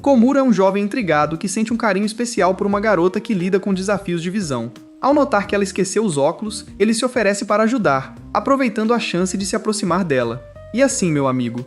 Komura é um jovem intrigado que sente um carinho especial por uma garota que lida com desafios de visão. Ao notar que ela esqueceu os óculos, ele se oferece para ajudar, aproveitando a chance de se aproximar dela. E assim, meu amigo.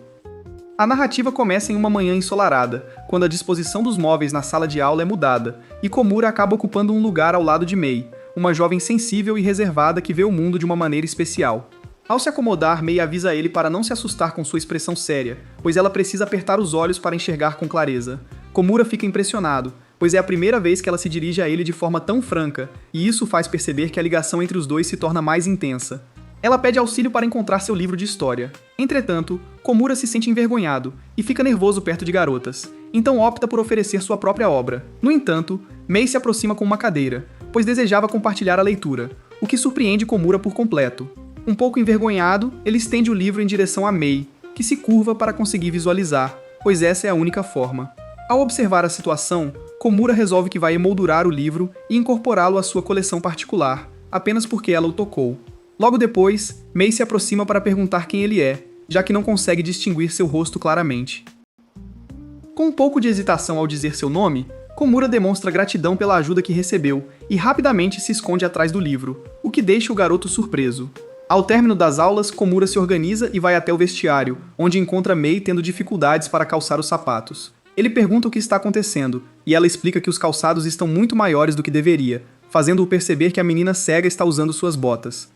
A narrativa começa em uma manhã ensolarada, quando a disposição dos móveis na sala de aula é mudada, e Komura acaba ocupando um lugar ao lado de Mei, uma jovem sensível e reservada que vê o mundo de uma maneira especial. Ao se acomodar, Mei avisa ele para não se assustar com sua expressão séria, pois ela precisa apertar os olhos para enxergar com clareza. Komura fica impressionado, pois é a primeira vez que ela se dirige a ele de forma tão franca, e isso faz perceber que a ligação entre os dois se torna mais intensa. Ela pede auxílio para encontrar seu livro de história. Entretanto, Komura se sente envergonhado e fica nervoso perto de garotas, então opta por oferecer sua própria obra. No entanto, Mei se aproxima com uma cadeira, pois desejava compartilhar a leitura, o que surpreende Komura por completo. Um pouco envergonhado, ele estende o livro em direção a Mei, que se curva para conseguir visualizar, pois essa é a única forma. Ao observar a situação, Komura resolve que vai emoldurar o livro e incorporá-lo à sua coleção particular, apenas porque ela o tocou. Logo depois, Mei se aproxima para perguntar quem ele é, já que não consegue distinguir seu rosto claramente. Com um pouco de hesitação ao dizer seu nome, Komura demonstra gratidão pela ajuda que recebeu e rapidamente se esconde atrás do livro, o que deixa o garoto surpreso. Ao término das aulas, Komura se organiza e vai até o vestiário, onde encontra Mei tendo dificuldades para calçar os sapatos. Ele pergunta o que está acontecendo, e ela explica que os calçados estão muito maiores do que deveria, fazendo-o perceber que a menina cega está usando suas botas.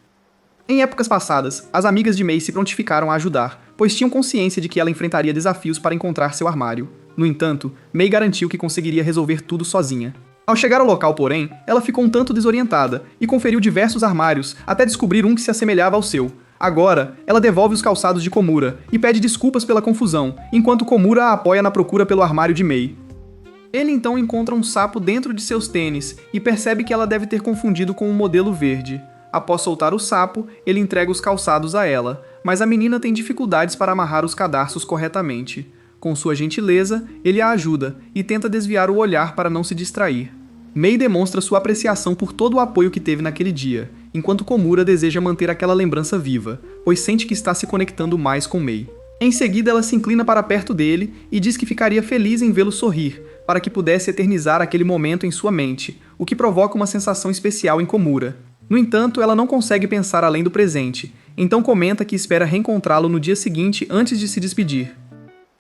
Em épocas passadas, as amigas de Mei se prontificaram a ajudar, pois tinham consciência de que ela enfrentaria desafios para encontrar seu armário. No entanto, Mei garantiu que conseguiria resolver tudo sozinha. Ao chegar ao local, porém, ela ficou um tanto desorientada e conferiu diversos armários até descobrir um que se assemelhava ao seu. Agora, ela devolve os calçados de Komura e pede desculpas pela confusão, enquanto Komura a apoia na procura pelo armário de Mei. Ele então encontra um sapo dentro de seus tênis e percebe que ela deve ter confundido com um modelo verde. Após soltar o sapo, ele entrega os calçados a ela, mas a menina tem dificuldades para amarrar os cadarços corretamente. Com sua gentileza, ele a ajuda e tenta desviar o olhar para não se distrair. Mei demonstra sua apreciação por todo o apoio que teve naquele dia, enquanto Komura deseja manter aquela lembrança viva, pois sente que está se conectando mais com Mei. Em seguida, ela se inclina para perto dele e diz que ficaria feliz em vê-lo sorrir, para que pudesse eternizar aquele momento em sua mente, o que provoca uma sensação especial em Komura. No entanto, ela não consegue pensar além do presente, então comenta que espera reencontrá-lo no dia seguinte antes de se despedir.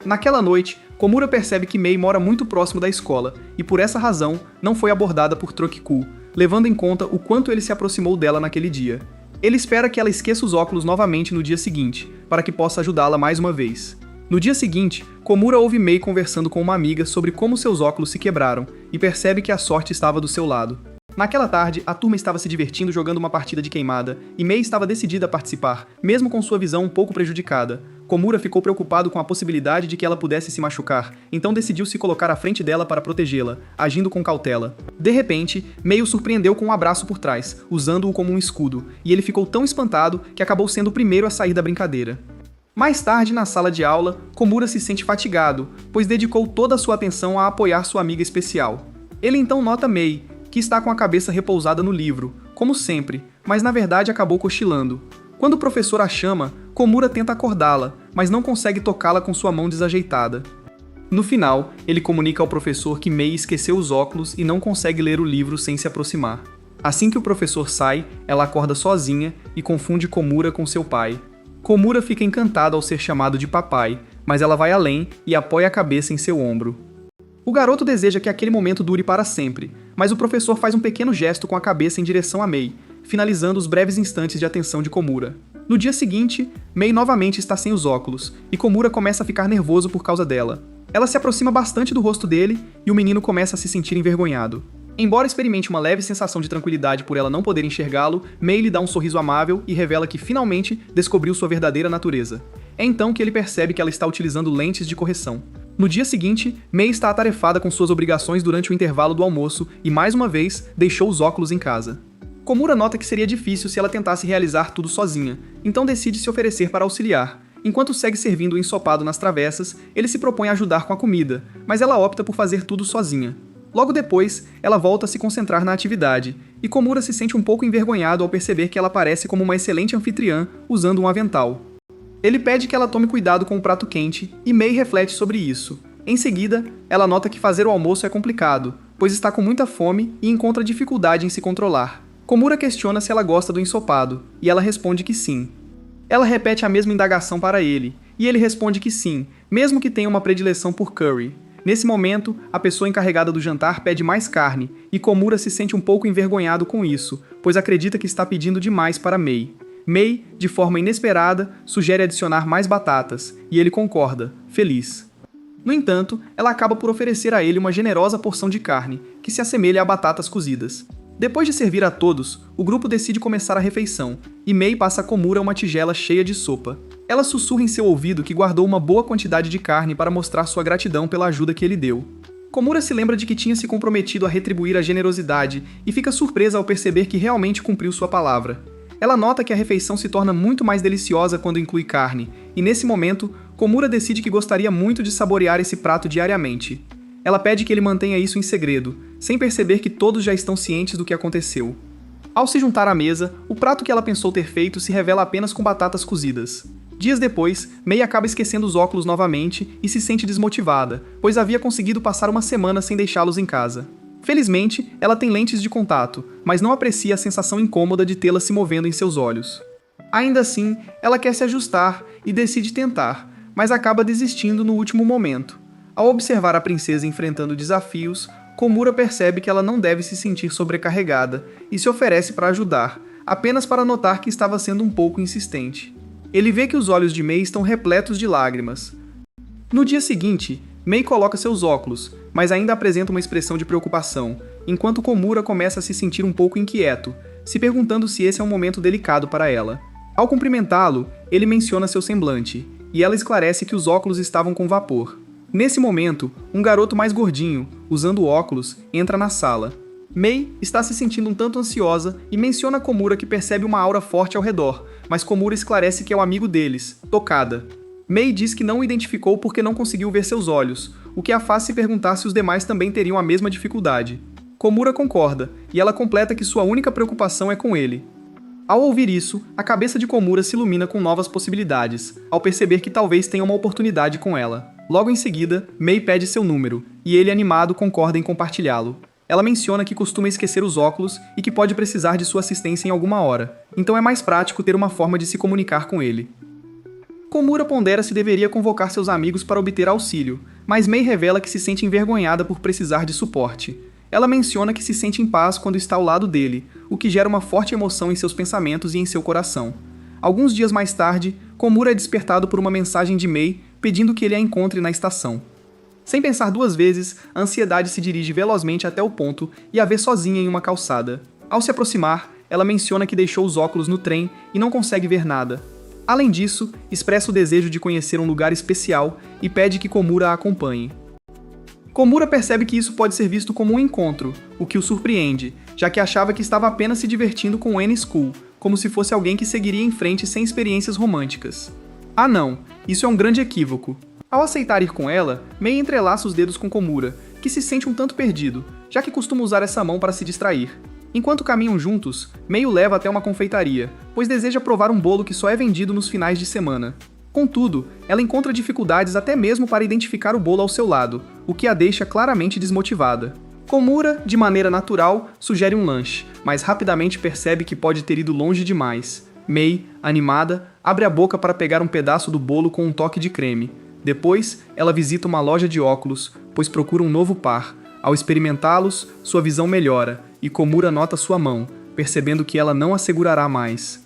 Naquela noite, Komura percebe que Mei mora muito próximo da escola e, por essa razão, não foi abordada por Trokiku, levando em conta o quanto ele se aproximou dela naquele dia. Ele espera que ela esqueça os óculos novamente no dia seguinte, para que possa ajudá-la mais uma vez. No dia seguinte, Komura ouve Mei conversando com uma amiga sobre como seus óculos se quebraram e percebe que a sorte estava do seu lado. Naquela tarde, a turma estava se divertindo jogando uma partida de queimada, e Mei estava decidida a participar, mesmo com sua visão um pouco prejudicada. Komura ficou preocupado com a possibilidade de que ela pudesse se machucar, então decidiu se colocar à frente dela para protegê-la, agindo com cautela. De repente, Mei o surpreendeu com um abraço por trás, usando-o como um escudo, e ele ficou tão espantado que acabou sendo o primeiro a sair da brincadeira. Mais tarde, na sala de aula, Komura se sente fatigado, pois dedicou toda a sua atenção a apoiar sua amiga especial. Ele então nota Mei, que está com a cabeça repousada no livro, como sempre, mas na verdade acabou cochilando. Quando o professor a chama, Komura tenta acordá-la, mas não consegue tocá-la com sua mão desajeitada. No final, ele comunica ao professor que Mei esqueceu os óculos e não consegue ler o livro sem se aproximar. Assim que o professor sai, ela acorda sozinha e confunde Komura com seu pai. Komura fica encantada ao ser chamado de papai, mas ela vai além e apoia a cabeça em seu ombro. O garoto deseja que aquele momento dure para sempre, mas o professor faz um pequeno gesto com a cabeça em direção a Mei, finalizando os breves instantes de atenção de Komura. No dia seguinte, Mei novamente está sem os óculos, e Komura começa a ficar nervoso por causa dela. Ela se aproxima bastante do rosto dele, e o menino começa a se sentir envergonhado. Embora experimente uma leve sensação de tranquilidade por ela não poder enxergá-lo, Mei lhe dá um sorriso amável e revela que finalmente descobriu sua verdadeira natureza. É então que ele percebe que ela está utilizando lentes de correção. No dia seguinte, Mei está atarefada com suas obrigações durante o intervalo do almoço e, mais uma vez, deixou os óculos em casa. Komura nota que seria difícil se ela tentasse realizar tudo sozinha, então decide se oferecer para auxiliar. Enquanto segue servindo o ensopado nas travessas, ele se propõe a ajudar com a comida, mas ela opta por fazer tudo sozinha. Logo depois, ela volta a se concentrar na atividade, e Komura se sente um pouco envergonhado ao perceber que ela parece como uma excelente anfitriã usando um avental. Ele pede que ela tome cuidado com o prato quente, e Mei reflete sobre isso. Em seguida, ela nota que fazer o almoço é complicado, pois está com muita fome e encontra dificuldade em se controlar. Komura questiona se ela gosta do ensopado, e ela responde que sim. Ela repete a mesma indagação para ele, e ele responde que sim, mesmo que tenha uma predileção por curry. Nesse momento, a pessoa encarregada do jantar pede mais carne, e Komura se sente um pouco envergonhado com isso, pois acredita que está pedindo demais para Mei. Mei, de forma inesperada, sugere adicionar mais batatas, e ele concorda, feliz. No entanto, ela acaba por oferecer a ele uma generosa porção de carne, que se assemelha a batatas cozidas. Depois de servir a todos, o grupo decide começar a refeição, e Mei passa a Komura uma tigela cheia de sopa. Ela sussurra em seu ouvido que guardou uma boa quantidade de carne para mostrar sua gratidão pela ajuda que ele deu. Komura se lembra de que tinha se comprometido a retribuir a generosidade e fica surpresa ao perceber que realmente cumpriu sua palavra. Ela nota que a refeição se torna muito mais deliciosa quando inclui carne, e nesse momento, Komura decide que gostaria muito de saborear esse prato diariamente. Ela pede que ele mantenha isso em segredo, sem perceber que todos já estão cientes do que aconteceu. Ao se juntar à mesa, o prato que ela pensou ter feito se revela apenas com batatas cozidas. Dias depois, Mei acaba esquecendo os óculos novamente e se sente desmotivada, pois havia conseguido passar uma semana sem deixá-los em casa. Felizmente, ela tem lentes de contato, mas não aprecia a sensação incômoda de tê-las se movendo em seus olhos. Ainda assim, ela quer se ajustar e decide tentar, mas acaba desistindo no último momento. Ao observar a princesa enfrentando desafios, Komura percebe que ela não deve se sentir sobrecarregada e se oferece para ajudar, apenas para notar que estava sendo um pouco insistente. Ele vê que os olhos de Mei estão repletos de lágrimas. No dia seguinte, Mei coloca seus óculos, mas ainda apresenta uma expressão de preocupação, enquanto Komura começa a se sentir um pouco inquieto, se perguntando se esse é um momento delicado para ela. Ao cumprimentá-lo, ele menciona seu semblante, e ela esclarece que os óculos estavam com vapor. Nesse momento, um garoto mais gordinho, usando óculos, entra na sala. Mei está se sentindo um tanto ansiosa e menciona a Komura que percebe uma aura forte ao redor, mas Komura esclarece que é o amigo deles, Tokada. Mei diz que não o identificou porque não conseguiu ver seus olhos, o que a faz se perguntar se os demais também teriam a mesma dificuldade. Komura concorda, e ela completa que sua única preocupação é com ele. Ao ouvir isso, a cabeça de Komura se ilumina com novas possibilidades, ao perceber que talvez tenha uma oportunidade com ela. Logo em seguida, Mei pede seu número, e ele, animado, concorda em compartilhá-lo. Ela menciona que costuma esquecer os óculos e que pode precisar de sua assistência em alguma hora, então é mais prático ter uma forma de se comunicar com ele. Komura pondera se deveria convocar seus amigos para obter auxílio, mas Mei revela que se sente envergonhada por precisar de suporte. Ela menciona que se sente em paz quando está ao lado dele, o que gera uma forte emoção em seus pensamentos e em seu coração. Alguns dias mais tarde, Komura é despertado por uma mensagem de Mei pedindo que ele a encontre na estação. Sem pensar duas vezes, a ansiedade se dirige velozmente até o ponto e a vê sozinha em uma calçada. Ao se aproximar, ela menciona que deixou os óculos no trem e não consegue ver nada. Além disso, expressa o desejo de conhecer um lugar especial e pede que Komura a acompanhe. Komura percebe que isso pode ser visto como um encontro, o que o surpreende, já que achava que estava apenas se divertindo com N-School, como se fosse alguém que seguiria em frente sem experiências românticas. Ah não, isso é um grande equívoco. Ao aceitar ir com ela, Mei entrelaça os dedos com Komura, que se sente um tanto perdido, já que costuma usar essa mão para se distrair. Enquanto caminham juntos, Mei o leva até uma confeitaria, pois deseja provar um bolo que só é vendido nos finais de semana. Contudo, ela encontra dificuldades até mesmo para identificar o bolo ao seu lado, o que a deixa claramente desmotivada. Komura, de maneira natural, sugere um lanche, mas rapidamente percebe que pode ter ido longe demais. Mei, animada, abre a boca para pegar um pedaço do bolo com um toque de creme. Depois, ela visita uma loja de óculos, pois procura um novo par. Ao experimentá-los, sua visão melhora, e Komura nota sua mão, percebendo que ela não a segurará mais.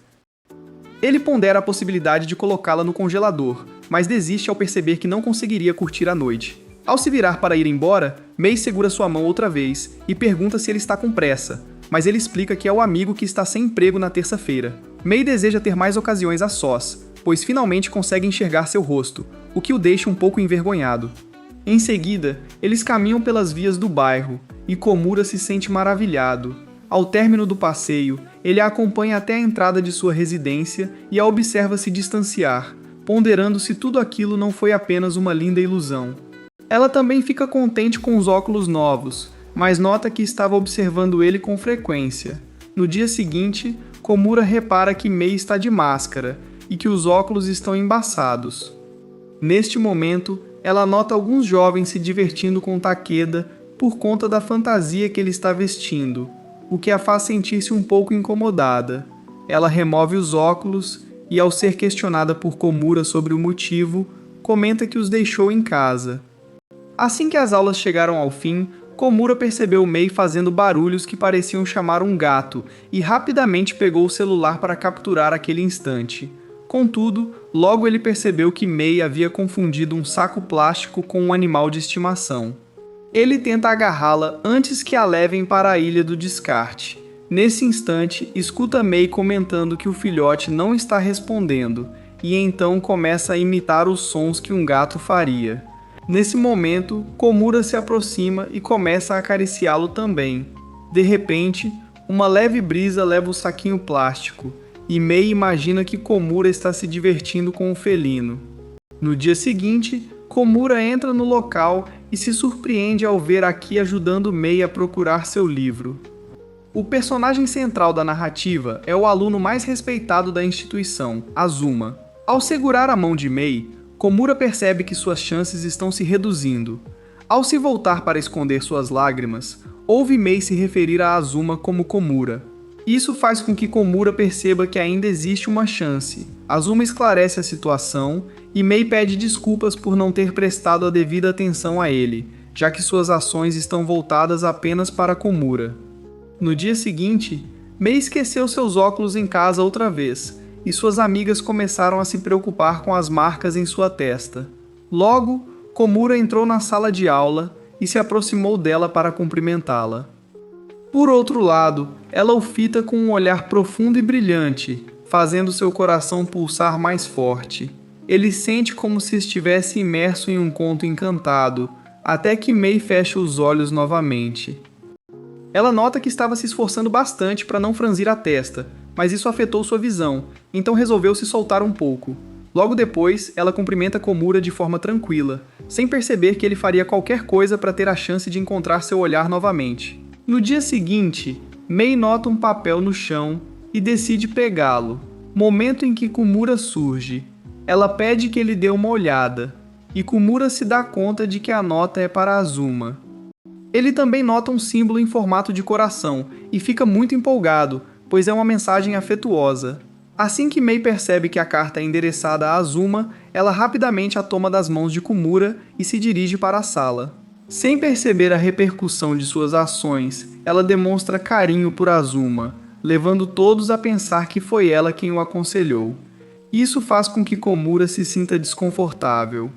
Ele pondera a possibilidade de colocá-la no congelador, mas desiste ao perceber que não conseguiria curtir a noite. Ao se virar para ir embora, Mei segura sua mão outra vez e pergunta se ele está com pressa, mas ele explica que é o amigo que está sem emprego na terça-feira. Mei deseja ter mais ocasiões a sós, pois finalmente consegue enxergar seu rosto, o que o deixa um pouco envergonhado. Em seguida, eles caminham pelas vias do bairro, e Komura se sente maravilhado. Ao término do passeio, ele a acompanha até a entrada de sua residência e a observa se distanciar, ponderando se tudo aquilo não foi apenas uma linda ilusão. Ela também fica contente com os óculos novos, mas nota que estava observando ele com frequência. No dia seguinte, Komura repara que Mei está de máscara e que os óculos estão embaçados. Neste momento, ela nota alguns jovens se divertindo com Takeda por conta da fantasia que ele está vestindo, o que a faz sentir-se um pouco incomodada. Ela remove os óculos e, ao ser questionada por Komura sobre o motivo, comenta que os deixou em casa. Assim que as aulas chegaram ao fim, Komura percebeu Mei fazendo barulhos que pareciam chamar um gato e rapidamente pegou o celular para capturar aquele instante. Contudo, logo ele percebeu que Mei havia confundido um saco plástico com um animal de estimação. Ele tenta agarrá-la antes que a levem para a ilha do descarte. Nesse instante, escuta Mei comentando que o filhote não está respondendo e então começa a imitar os sons que um gato faria. Nesse momento, Komura se aproxima e começa a acariciá-lo também. De repente, uma leve brisa leva o saquinho plástico, e Mei imagina que Komura está se divertindo com o felino. No dia seguinte, Komura entra no local e se surpreende ao ver Aki ajudando Mei a procurar seu livro. O personagem central da narrativa é o aluno mais respeitado da instituição, Azuma. Ao segurar a mão de Mei, Komura percebe que suas chances estão se reduzindo. Ao se voltar para esconder suas lágrimas, ouve Mei se referir a Azuma como Komura. Isso faz com que Komura perceba que ainda existe uma chance. Azuma esclarece a situação e Mei pede desculpas por não ter prestado a devida atenção a ele, já que suas ações estão voltadas apenas para Komura. No dia seguinte, Mei esqueceu seus óculos em casa outra vez, e suas amigas começaram a se preocupar com as marcas em sua testa. Logo, Komura entrou na sala de aula e se aproximou dela para cumprimentá-la. Por outro lado, ela o fita com um olhar profundo e brilhante, fazendo seu coração pulsar mais forte. Ele sente como se estivesse imerso em um conto encantado, até que Mei fecha os olhos novamente. Ela nota que estava se esforçando bastante para não franzir a testa, mas isso afetou sua visão, então resolveu se soltar um pouco. Logo depois, ela cumprimenta Komura de forma tranquila, sem perceber que ele faria qualquer coisa para ter a chance de encontrar seu olhar novamente. No dia seguinte, Mei nota um papel no chão e decide pegá-lo. Momento em que Komura surge. Ela pede que ele dê uma olhada, e Komura se dá conta de que a nota é para Azuma. Ele também nota um símbolo em formato de coração e fica muito empolgado, pois é uma mensagem afetuosa. Assim que Mei percebe que a carta é endereçada a Azuma, ela rapidamente a toma das mãos de Komura e se dirige para a sala. Sem perceber a repercussão de suas ações, ela demonstra carinho por Azuma, levando todos a pensar que foi ela quem o aconselhou. Isso faz com que Komura se sinta desconfortável.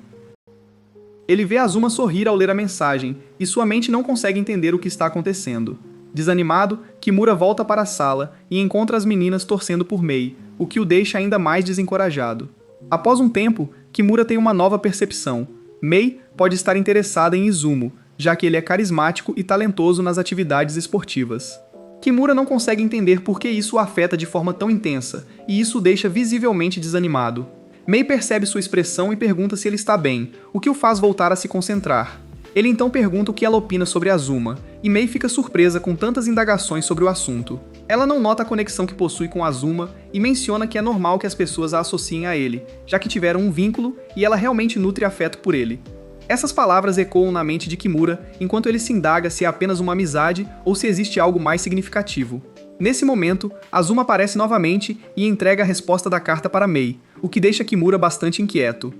Ele vê Azuma sorrir ao ler a mensagem, e sua mente não consegue entender o que está acontecendo. Desanimado, Kimura volta para a sala e encontra as meninas torcendo por Mei, o que o deixa ainda mais desencorajado. Após um tempo, Kimura tem uma nova percepção. Mei pode estar interessada em Izumo, já que ele é carismático e talentoso nas atividades esportivas. Kimura não consegue entender por que isso o afeta de forma tão intensa, e isso o deixa visivelmente desanimado. Mei percebe sua expressão e pergunta se ele está bem, o que o faz voltar a se concentrar. Ele então pergunta o que ela opina sobre Azuma, e Mei fica surpresa com tantas indagações sobre o assunto. Ela não nota a conexão que possui com Azuma e menciona que é normal que as pessoas a associem a ele, já que tiveram um vínculo e ela realmente nutre afeto por ele. Essas palavras ecoam na mente de Kimura enquanto ele se indaga se é apenas uma amizade ou se existe algo mais significativo. Nesse momento, Azuma aparece novamente e entrega a resposta da carta para Mei, o que deixa Kimura bastante inquieto.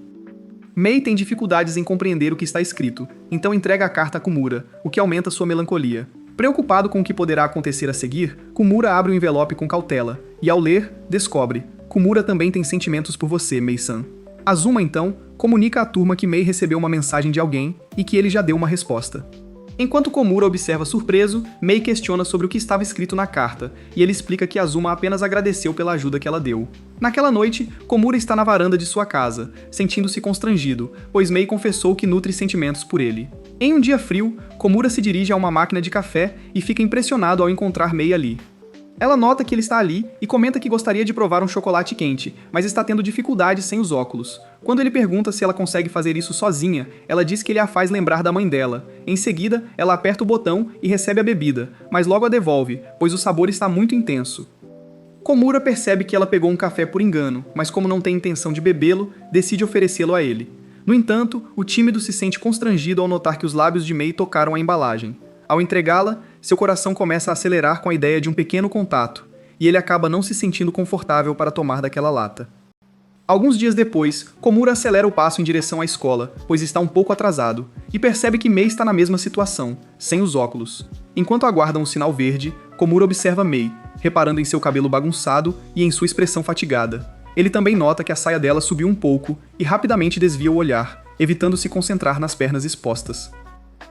Mei tem dificuldades em compreender o que está escrito, então entrega a carta a Komura, o que aumenta sua melancolia. Preocupado com o que poderá acontecer a seguir, Komura abre o envelope com cautela, e ao ler, descobre: Komura também tem sentimentos por você, Mei-san. Azuma, então, comunica à turma que Mei recebeu uma mensagem de alguém e que ele já deu uma resposta. Enquanto Komura observa surpreso, Mei questiona sobre o que estava escrito na carta, e ele explica que Azuma apenas agradeceu pela ajuda que ela deu. Naquela noite, Komura está na varanda de sua casa, sentindo-se constrangido, pois Mei confessou que nutre sentimentos por ele. Em um dia frio, Komura se dirige a uma máquina de café e fica impressionado ao encontrar Mei ali. Ela nota que ele está ali e comenta que gostaria de provar um chocolate quente, mas está tendo dificuldades sem os óculos. Quando ele pergunta se ela consegue fazer isso sozinha, ela diz que ele a faz lembrar da mãe dela. Em seguida, ela aperta o botão e recebe a bebida, mas logo a devolve, pois o sabor está muito intenso. Komura percebe que ela pegou um café por engano, mas como não tem intenção de bebê-lo, decide oferecê-lo a ele. No entanto, o tímido se sente constrangido ao notar que os lábios de Mei tocaram a embalagem. Ao entregá-la, seu coração começa a acelerar com a ideia de um pequeno contato, e ele acaba não se sentindo confortável para tomar daquela lata. Alguns dias depois, Komura acelera o passo em direção à escola, pois está um pouco atrasado, e percebe que Mei está na mesma situação, sem os óculos. Enquanto aguardam um sinal verde, Komura observa Mei, reparando em seu cabelo bagunçado e em sua expressão fatigada. Ele também nota que a saia dela subiu um pouco e rapidamente desvia o olhar, evitando se concentrar nas pernas expostas.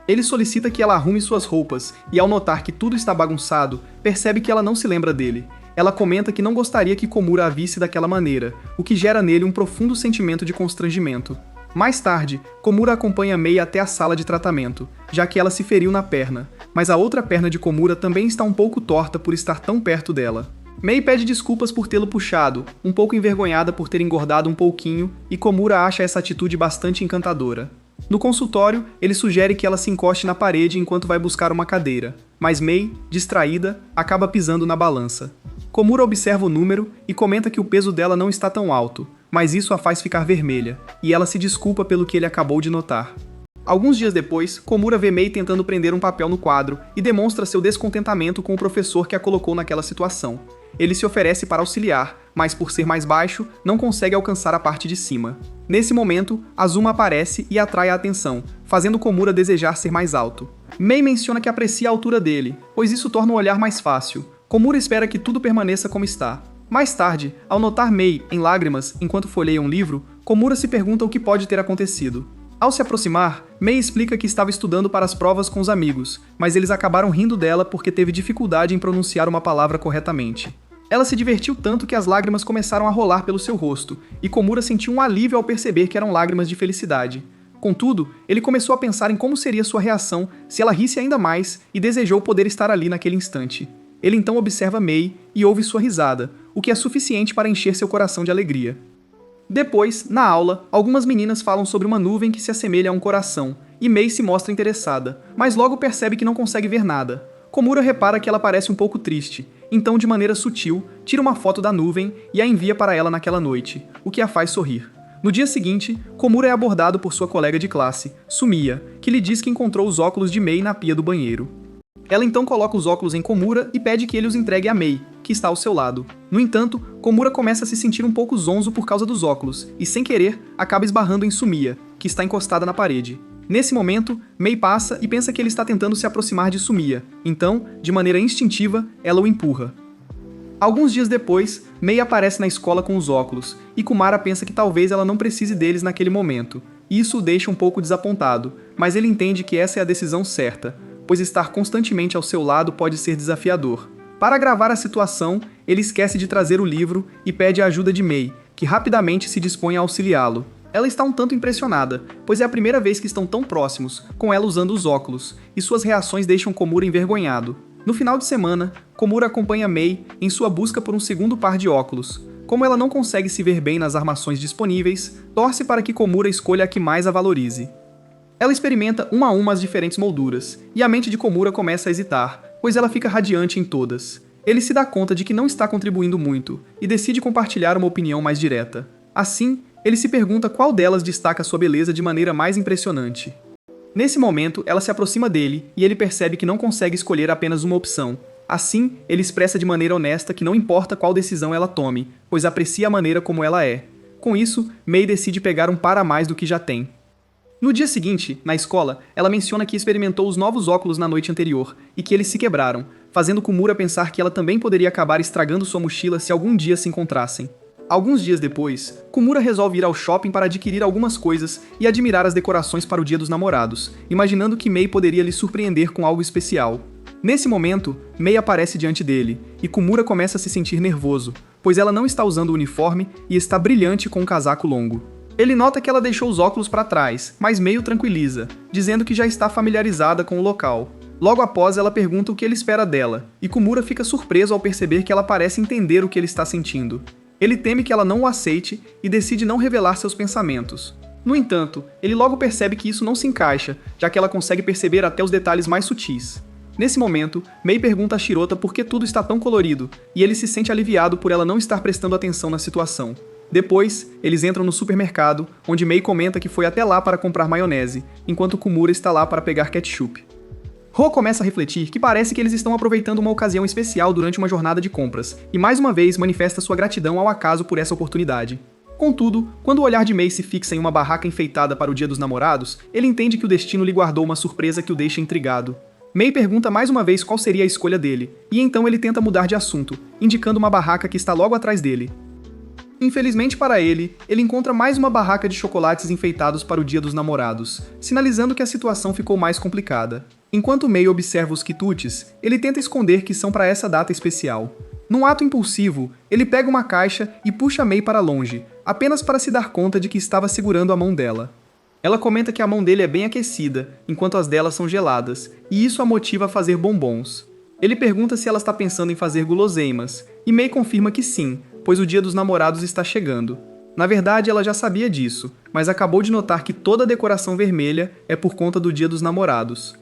Ele solicita que ela arrume suas roupas e, ao notar que tudo está bagunçado, percebe que ela não se lembra dele. Ela comenta que não gostaria que Komura a visse daquela maneira, o que gera nele um profundo sentimento de constrangimento. Mais tarde, Komura acompanha Mei até a sala de tratamento, já que ela se feriu na perna, mas a outra perna de Komura também está um pouco torta por estar tão perto dela. Mei pede desculpas por tê-lo puxado, um pouco envergonhada por ter engordado um pouquinho, e Komura acha essa atitude bastante encantadora. No consultório, ele sugere que ela se encoste na parede enquanto vai buscar uma cadeira, mas Mei, distraída, acaba pisando na balança. Komura observa o número e comenta que o peso dela não está tão alto, mas isso a faz ficar vermelha, e ela se desculpa pelo que ele acabou de notar. Alguns dias depois, Komura vê Mei tentando prender um papel no quadro e demonstra seu descontentamento com o professor que a colocou naquela situação. Ele se oferece para auxiliar, mas por ser mais baixo, não consegue alcançar a parte de cima. Nesse momento, Azuma aparece e atrai a atenção, fazendo Komura desejar ser mais alto. Mei menciona que aprecia a altura dele, pois isso torna o olhar mais fácil. Komura espera que tudo permaneça como está. Mais tarde, ao notar Mei em lágrimas enquanto folheia um livro, Komura se pergunta o que pode ter acontecido. Ao se aproximar, Mei explica que estava estudando para as provas com os amigos, mas eles acabaram rindo dela porque teve dificuldade em pronunciar uma palavra corretamente. Ela se divertiu tanto que as lágrimas começaram a rolar pelo seu rosto, e Komura sentiu um alívio ao perceber que eram lágrimas de felicidade. Contudo, ele começou a pensar em como seria sua reação se ela risse ainda mais e desejou poder estar ali naquele instante. Ele então observa Mei e ouve sua risada, o que é suficiente para encher seu coração de alegria. Depois, na aula, algumas meninas falam sobre uma nuvem que se assemelha a um coração, e Mei se mostra interessada, mas logo percebe que não consegue ver nada. Komura repara que ela parece um pouco triste, então de maneira sutil, tira uma foto da nuvem e a envia para ela naquela noite, o que a faz sorrir. No dia seguinte, Komura é abordado por sua colega de classe, Sumiya, que lhe diz que encontrou os óculos de Mei na pia do banheiro. Ela então coloca os óculos em Komura e pede que ele os entregue a Mei, que está ao seu lado. No entanto, Komura começa a se sentir um pouco zonzo por causa dos óculos, e sem querer, acaba esbarrando em Sumiya, que está encostada na parede. Nesse momento, Mei passa e pensa que ele está tentando se aproximar de Sumiya, então, de maneira instintiva, ela o empurra. Alguns dias depois, Mei aparece na escola com os óculos, e Kumara pensa que talvez ela não precise deles naquele momento. Isso o deixa um pouco desapontado, mas ele entende que essa é a decisão certa, pois estar constantemente ao seu lado pode ser desafiador. Para agravar a situação, ele esquece de trazer o livro e pede a ajuda de Mei, que rapidamente se dispõe a auxiliá-lo. Ela está um tanto impressionada, pois é a primeira vez que estão tão próximos, com ela usando os óculos, e suas reações deixam Komura envergonhado. No final de semana, Komura acompanha Mei em sua busca por um segundo par de óculos. Como ela não consegue se ver bem nas armações disponíveis, torce para que Komura escolha a que mais a valorize. Ela experimenta uma a uma as diferentes molduras, e a mente de Komura começa a hesitar, pois ela fica radiante em todas. Ele se dá conta de que não está contribuindo muito, e decide compartilhar uma opinião mais direta. Assim, ele se pergunta qual delas destaca sua beleza de maneira mais impressionante. Nesse momento, ela se aproxima dele, e ele percebe que não consegue escolher apenas uma opção. Assim, ele expressa de maneira honesta que não importa qual decisão ela tome, pois aprecia a maneira como ela é. Com isso, Mei decide pegar um par a mais do que já tem. No dia seguinte, na escola, ela menciona que experimentou os novos óculos na noite anterior, e que eles se quebraram, fazendo Komura pensar que ela também poderia acabar estragando sua mochila se algum dia se encontrassem. Alguns dias depois, Komura resolve ir ao shopping para adquirir algumas coisas e admirar as decorações para o Dia dos Namorados, imaginando que Mei poderia lhe surpreender com algo especial. Nesse momento, Mei aparece diante dele, e Komura começa a se sentir nervoso, pois ela não está usando o uniforme e está brilhante com um casaco longo. Ele nota que ela deixou os óculos para trás, mas Mei o tranquiliza, dizendo que já está familiarizada com o local. Logo após, ela pergunta o que ele espera dela, e Komura fica surpreso ao perceber que ela parece entender o que ele está sentindo. Ele teme que ela não o aceite e decide não revelar seus pensamentos. No entanto, ele logo percebe que isso não se encaixa, já que ela consegue perceber até os detalhes mais sutis. Nesse momento, Mei pergunta a Shirota por que tudo está tão colorido, e ele se sente aliviado por ela não estar prestando atenção na situação. Depois, eles entram no supermercado, onde Mei comenta que foi até lá para comprar maionese, enquanto Komura está lá para pegar ketchup. Ro começa a refletir que parece que eles estão aproveitando uma ocasião especial durante uma jornada de compras, e mais uma vez manifesta sua gratidão ao acaso por essa oportunidade. Contudo, quando o olhar de Mei se fixa em uma barraca enfeitada para o Dia dos Namorados, ele entende que o destino lhe guardou uma surpresa que o deixa intrigado. Mei pergunta mais uma vez qual seria a escolha dele, e então ele tenta mudar de assunto, indicando uma barraca que está logo atrás dele. Infelizmente para ele, ele encontra mais uma barraca de chocolates enfeitados para o Dia dos Namorados, sinalizando que a situação ficou mais complicada. Enquanto Mei observa os quitutes, ele tenta esconder que são para essa data especial. Num ato impulsivo, ele pega uma caixa e puxa Mei para longe, apenas para se dar conta de que estava segurando a mão dela. Ela comenta que a mão dele é bem aquecida, enquanto as delas são geladas, e isso a motiva a fazer bombons. Ele pergunta se ela está pensando em fazer guloseimas, e Mei confirma que sim, pois o Dia dos Namorados está chegando. Na verdade, ela já sabia disso, mas acabou de notar que toda a decoração vermelha é por conta do Dia dos Namorados.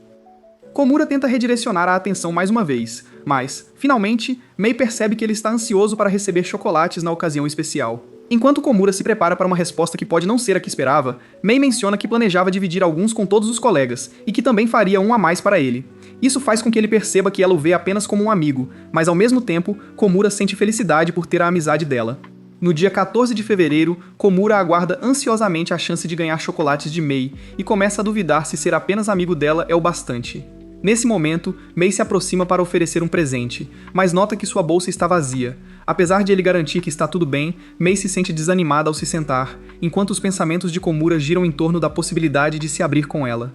Komura tenta redirecionar a atenção mais uma vez, mas, finalmente, Mei percebe que ele está ansioso para receber chocolates na ocasião especial. Enquanto Komura se prepara para uma resposta que pode não ser a que esperava, Mei menciona que planejava dividir alguns com todos os colegas, e que também faria um a mais para ele. Isso faz com que ele perceba que ela o vê apenas como um amigo, mas ao mesmo tempo, Komura sente felicidade por ter a amizade dela. No dia 14 de fevereiro, Komura aguarda ansiosamente a chance de ganhar chocolates de Mei, e começa a duvidar se ser apenas amigo dela é o bastante. Nesse momento, Mei se aproxima para oferecer um presente, mas nota que sua bolsa está vazia. Apesar de ele garantir que está tudo bem, Mei se sente desanimada ao se sentar, enquanto os pensamentos de Komura giram em torno da possibilidade de se abrir com ela.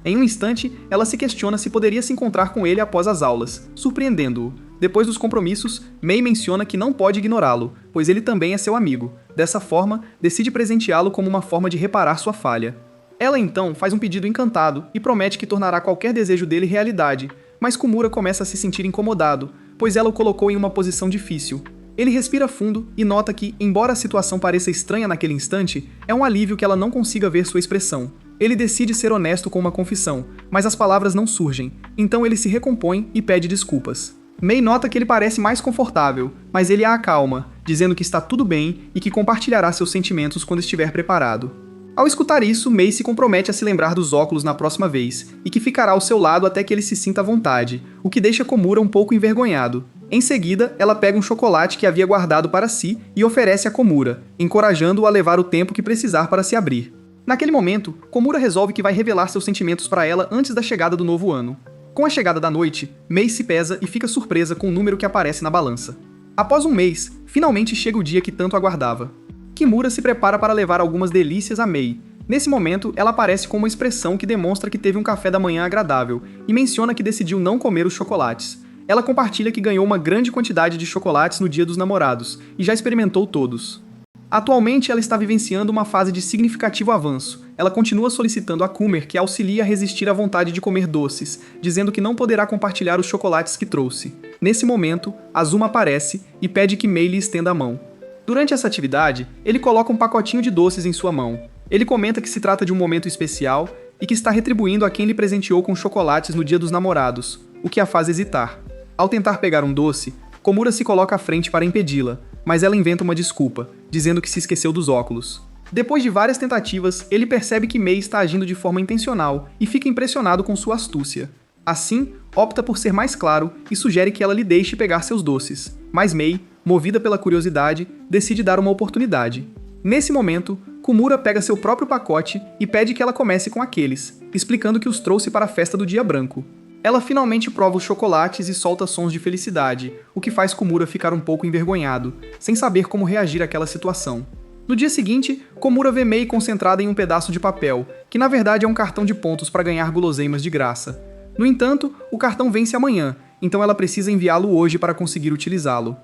Em um instante, ela se questiona se poderia se encontrar com ele após as aulas, surpreendendo-o. Depois dos compromissos, Mei menciona que não pode ignorá-lo, pois ele também é seu amigo. Dessa forma, decide presenteá-lo como uma forma de reparar sua falha. Ela então faz um pedido encantado e promete que tornará qualquer desejo dele realidade, mas Komura começa a se sentir incomodado, pois ela o colocou em uma posição difícil. Ele respira fundo e nota que, embora a situação pareça estranha naquele instante, é um alívio que ela não consiga ver sua expressão. Ele decide ser honesto com uma confissão, mas as palavras não surgem, então ele se recompõe e pede desculpas. Mei nota que ele parece mais confortável, mas ele a acalma, dizendo que está tudo bem e que compartilhará seus sentimentos quando estiver preparado. Ao escutar isso, Mei se compromete a se lembrar dos óculos na próxima vez, e que ficará ao seu lado até que ele se sinta à vontade, o que deixa Komura um pouco envergonhado. Em seguida, ela pega um chocolate que havia guardado para si e oferece a Komura, encorajando-o a levar o tempo que precisar para se abrir. Naquele momento, Komura resolve que vai revelar seus sentimentos para ela antes da chegada do novo ano. Com a chegada da noite, Mei se pesa e fica surpresa com o número que aparece na balança. Após um mês, finalmente chega o dia que tanto aguardava. Kimura se prepara para levar algumas delícias a Mei. Nesse momento, ela aparece com uma expressão que demonstra que teve um café da manhã agradável e menciona que decidiu não comer os chocolates. Ela compartilha que ganhou uma grande quantidade de chocolates no Dia dos Namorados e já experimentou todos. Atualmente, ela está vivenciando uma fase de significativo avanço. Ela continua solicitando a Kumer que auxilie a resistir à vontade de comer doces, dizendo que não poderá compartilhar os chocolates que trouxe. Nesse momento, Azuma aparece e pede que Mei lhe estenda a mão. Durante essa atividade, ele coloca um pacotinho de doces em sua mão. Ele comenta que se trata de um momento especial e que está retribuindo a quem lhe presenteou com chocolates no Dia dos Namorados, o que a faz hesitar. Ao tentar pegar um doce, Komura se coloca à frente para impedi-la, mas ela inventa uma desculpa, dizendo que se esqueceu dos óculos. Depois de várias tentativas, ele percebe que Mei está agindo de forma intencional e fica impressionado com sua astúcia. Assim, opta por ser mais claro e sugere que ela lhe deixe pegar seus doces, mas Mei, movida pela curiosidade, decide dar uma oportunidade. Nesse momento, Komura pega seu próprio pacote e pede que ela comece com aqueles, explicando que os trouxe para a festa do Dia Branco. Ela finalmente prova os chocolates e solta sons de felicidade, o que faz Komura ficar um pouco envergonhado, sem saber como reagir àquela situação. No dia seguinte, Komura vê Mei concentrada em um pedaço de papel, que na verdade é um cartão de pontos para ganhar guloseimas de graça. No entanto, o cartão vence amanhã, então ela precisa enviá-lo hoje para conseguir utilizá-lo.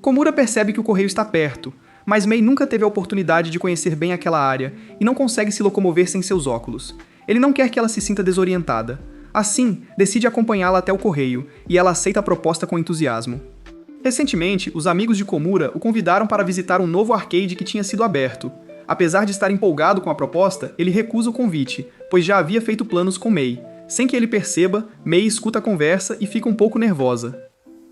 Komura percebe que o correio está perto, mas Mei nunca teve a oportunidade de conhecer bem aquela área e não consegue se locomover sem seus óculos. Ele não quer que ela se sinta desorientada. Assim, decide acompanhá-la até o correio, e ela aceita a proposta com entusiasmo. Recentemente, os amigos de Komura o convidaram para visitar um novo arcade que tinha sido aberto. Apesar de estar empolgado com a proposta, ele recusa o convite, pois já havia feito planos com Mei. Sem que ele perceba, Mei escuta a conversa e fica um pouco nervosa.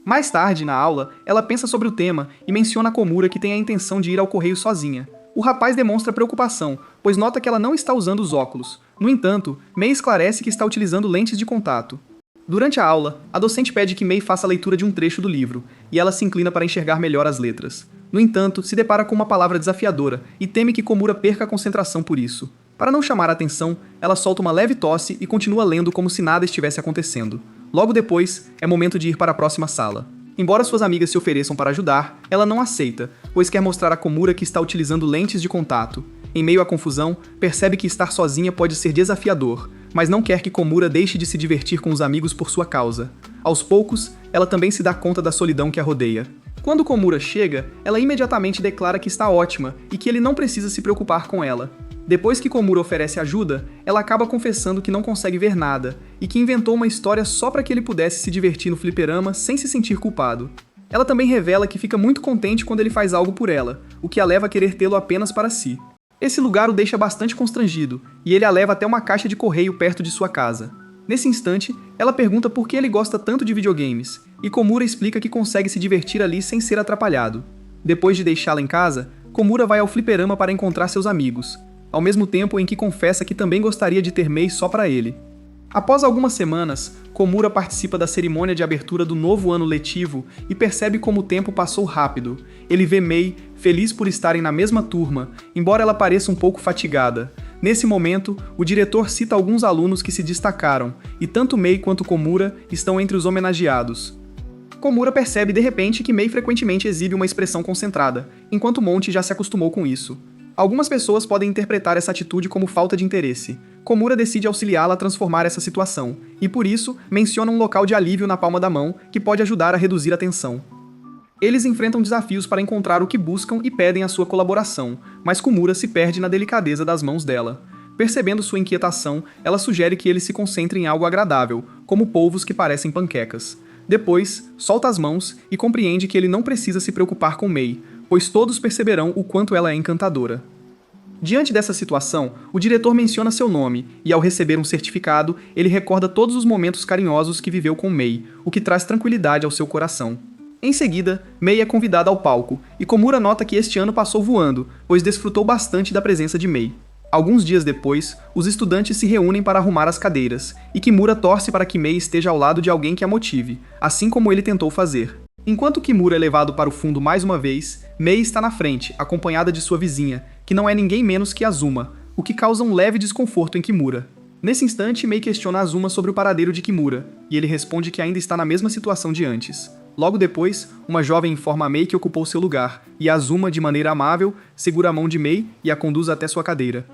Mais tarde, na aula, ela pensa sobre o tema e menciona a Komura que tem a intenção de ir ao correio sozinha. O rapaz demonstra preocupação, pois nota que ela não está usando os óculos. No entanto, Mei esclarece que está utilizando lentes de contato. Durante a aula, a docente pede que Mei faça a leitura de um trecho do livro, e ela se inclina para enxergar melhor as letras. No entanto, se depara com uma palavra desafiadora e teme que Komura perca a concentração por isso. Para não chamar a atenção, ela solta uma leve tosse e continua lendo como se nada estivesse acontecendo. Logo depois, é momento de ir para a próxima sala. Embora suas amigas se ofereçam para ajudar, ela não aceita, pois quer mostrar a Komura que está utilizando lentes de contato. Em meio à confusão, percebe que estar sozinha pode ser desafiador, mas não quer que Komura deixe de se divertir com os amigos por sua causa. Aos poucos, ela também se dá conta da solidão que a rodeia. Quando Komura chega, ela imediatamente declara que está ótima e que ele não precisa se preocupar com ela. Depois que Komura oferece ajuda, ela acaba confessando que não consegue ver nada e que inventou uma história só para que ele pudesse se divertir no fliperama sem se sentir culpado. Ela também revela que fica muito contente quando ele faz algo por ela, o que a leva a querer tê-lo apenas para si. Esse lugar o deixa bastante constrangido, e ele a leva até uma caixa de correio perto de sua casa. Nesse instante, ela pergunta por que ele gosta tanto de videogames, e Komura explica que consegue se divertir ali sem ser atrapalhado. Depois de deixá-la em casa, Komura vai ao fliperama para encontrar seus amigos, ao mesmo tempo em que confessa que também gostaria de ter Mei só para ele. Após algumas semanas, Komura participa da cerimônia de abertura do novo ano letivo e percebe como o tempo passou rápido. Ele vê Mei, feliz por estarem na mesma turma, embora ela pareça um pouco fatigada. Nesse momento, o diretor cita alguns alunos que se destacaram, e tanto Mei quanto Komura estão entre os homenageados. Komura percebe de repente que Mei frequentemente exibe uma expressão concentrada, enquanto Monte já se acostumou com isso. Algumas pessoas podem interpretar essa atitude como falta de interesse. Komura decide auxiliá-la a transformar essa situação, e por isso menciona um local de alívio na palma da mão que pode ajudar a reduzir a tensão. Eles enfrentam desafios para encontrar o que buscam e pedem a sua colaboração, mas Komura se perde na delicadeza das mãos dela. Percebendo sua inquietação, ela sugere que eles se concentrem em algo agradável, como polvos que parecem panquecas. Depois, solta as mãos e compreende que ele não precisa se preocupar com Mei, pois todos perceberão o quanto ela é encantadora. Diante dessa situação, o diretor menciona seu nome, e ao receber um certificado, ele recorda todos os momentos carinhosos que viveu com Mei, o que traz tranquilidade ao seu coração. Em seguida, Mei é convidada ao palco, e Komura nota que este ano passou voando, pois desfrutou bastante da presença de Mei. Alguns dias depois, os estudantes se reúnem para arrumar as cadeiras, e Kimura torce para que Mei esteja ao lado de alguém que a motive, assim como ele tentou fazer. Enquanto Kimura é levado para o fundo mais uma vez, Mei está na frente, acompanhada de sua vizinha, que não é ninguém menos que Azuma, o que causa um leve desconforto em Kimura. Nesse instante, Mei questiona Azuma sobre o paradeiro de Kimura, e ele responde que ainda está na mesma situação de antes. Logo depois, uma jovem informa a Mei que ocupou seu lugar, e Azuma, de maneira amável, segura a mão de Mei e a conduz até sua cadeira.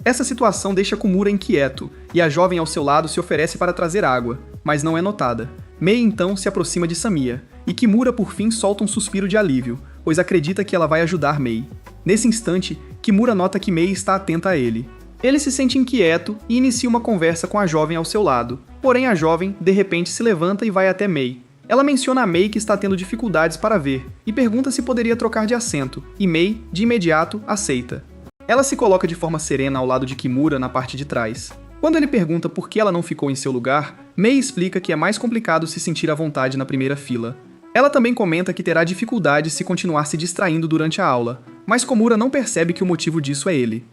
Essa situação deixa Komura inquieto, e a jovem ao seu lado se oferece para trazer água, mas não é notada. Mei então se aproxima de Samiya, e Kimura por fim solta um suspiro de alívio, pois acredita que ela vai ajudar Mei. Nesse instante, Kimura nota que Mei está atenta a ele. Ele se sente inquieto e inicia uma conversa com a jovem ao seu lado, porém a jovem, de repente, se levanta e vai até Mei. Ela menciona a Mei que está tendo dificuldades para ver, e pergunta se poderia trocar de assento, e Mei, de imediato, aceita. Ela se coloca de forma serena ao lado de Kimura na parte de trás. Quando ele pergunta por que ela não ficou em seu lugar, Mei explica que é mais complicado se sentir à vontade na primeira fila. Ela também comenta que terá dificuldade se continuar se distraindo durante a aula, mas Komura não percebe que o motivo disso é ele.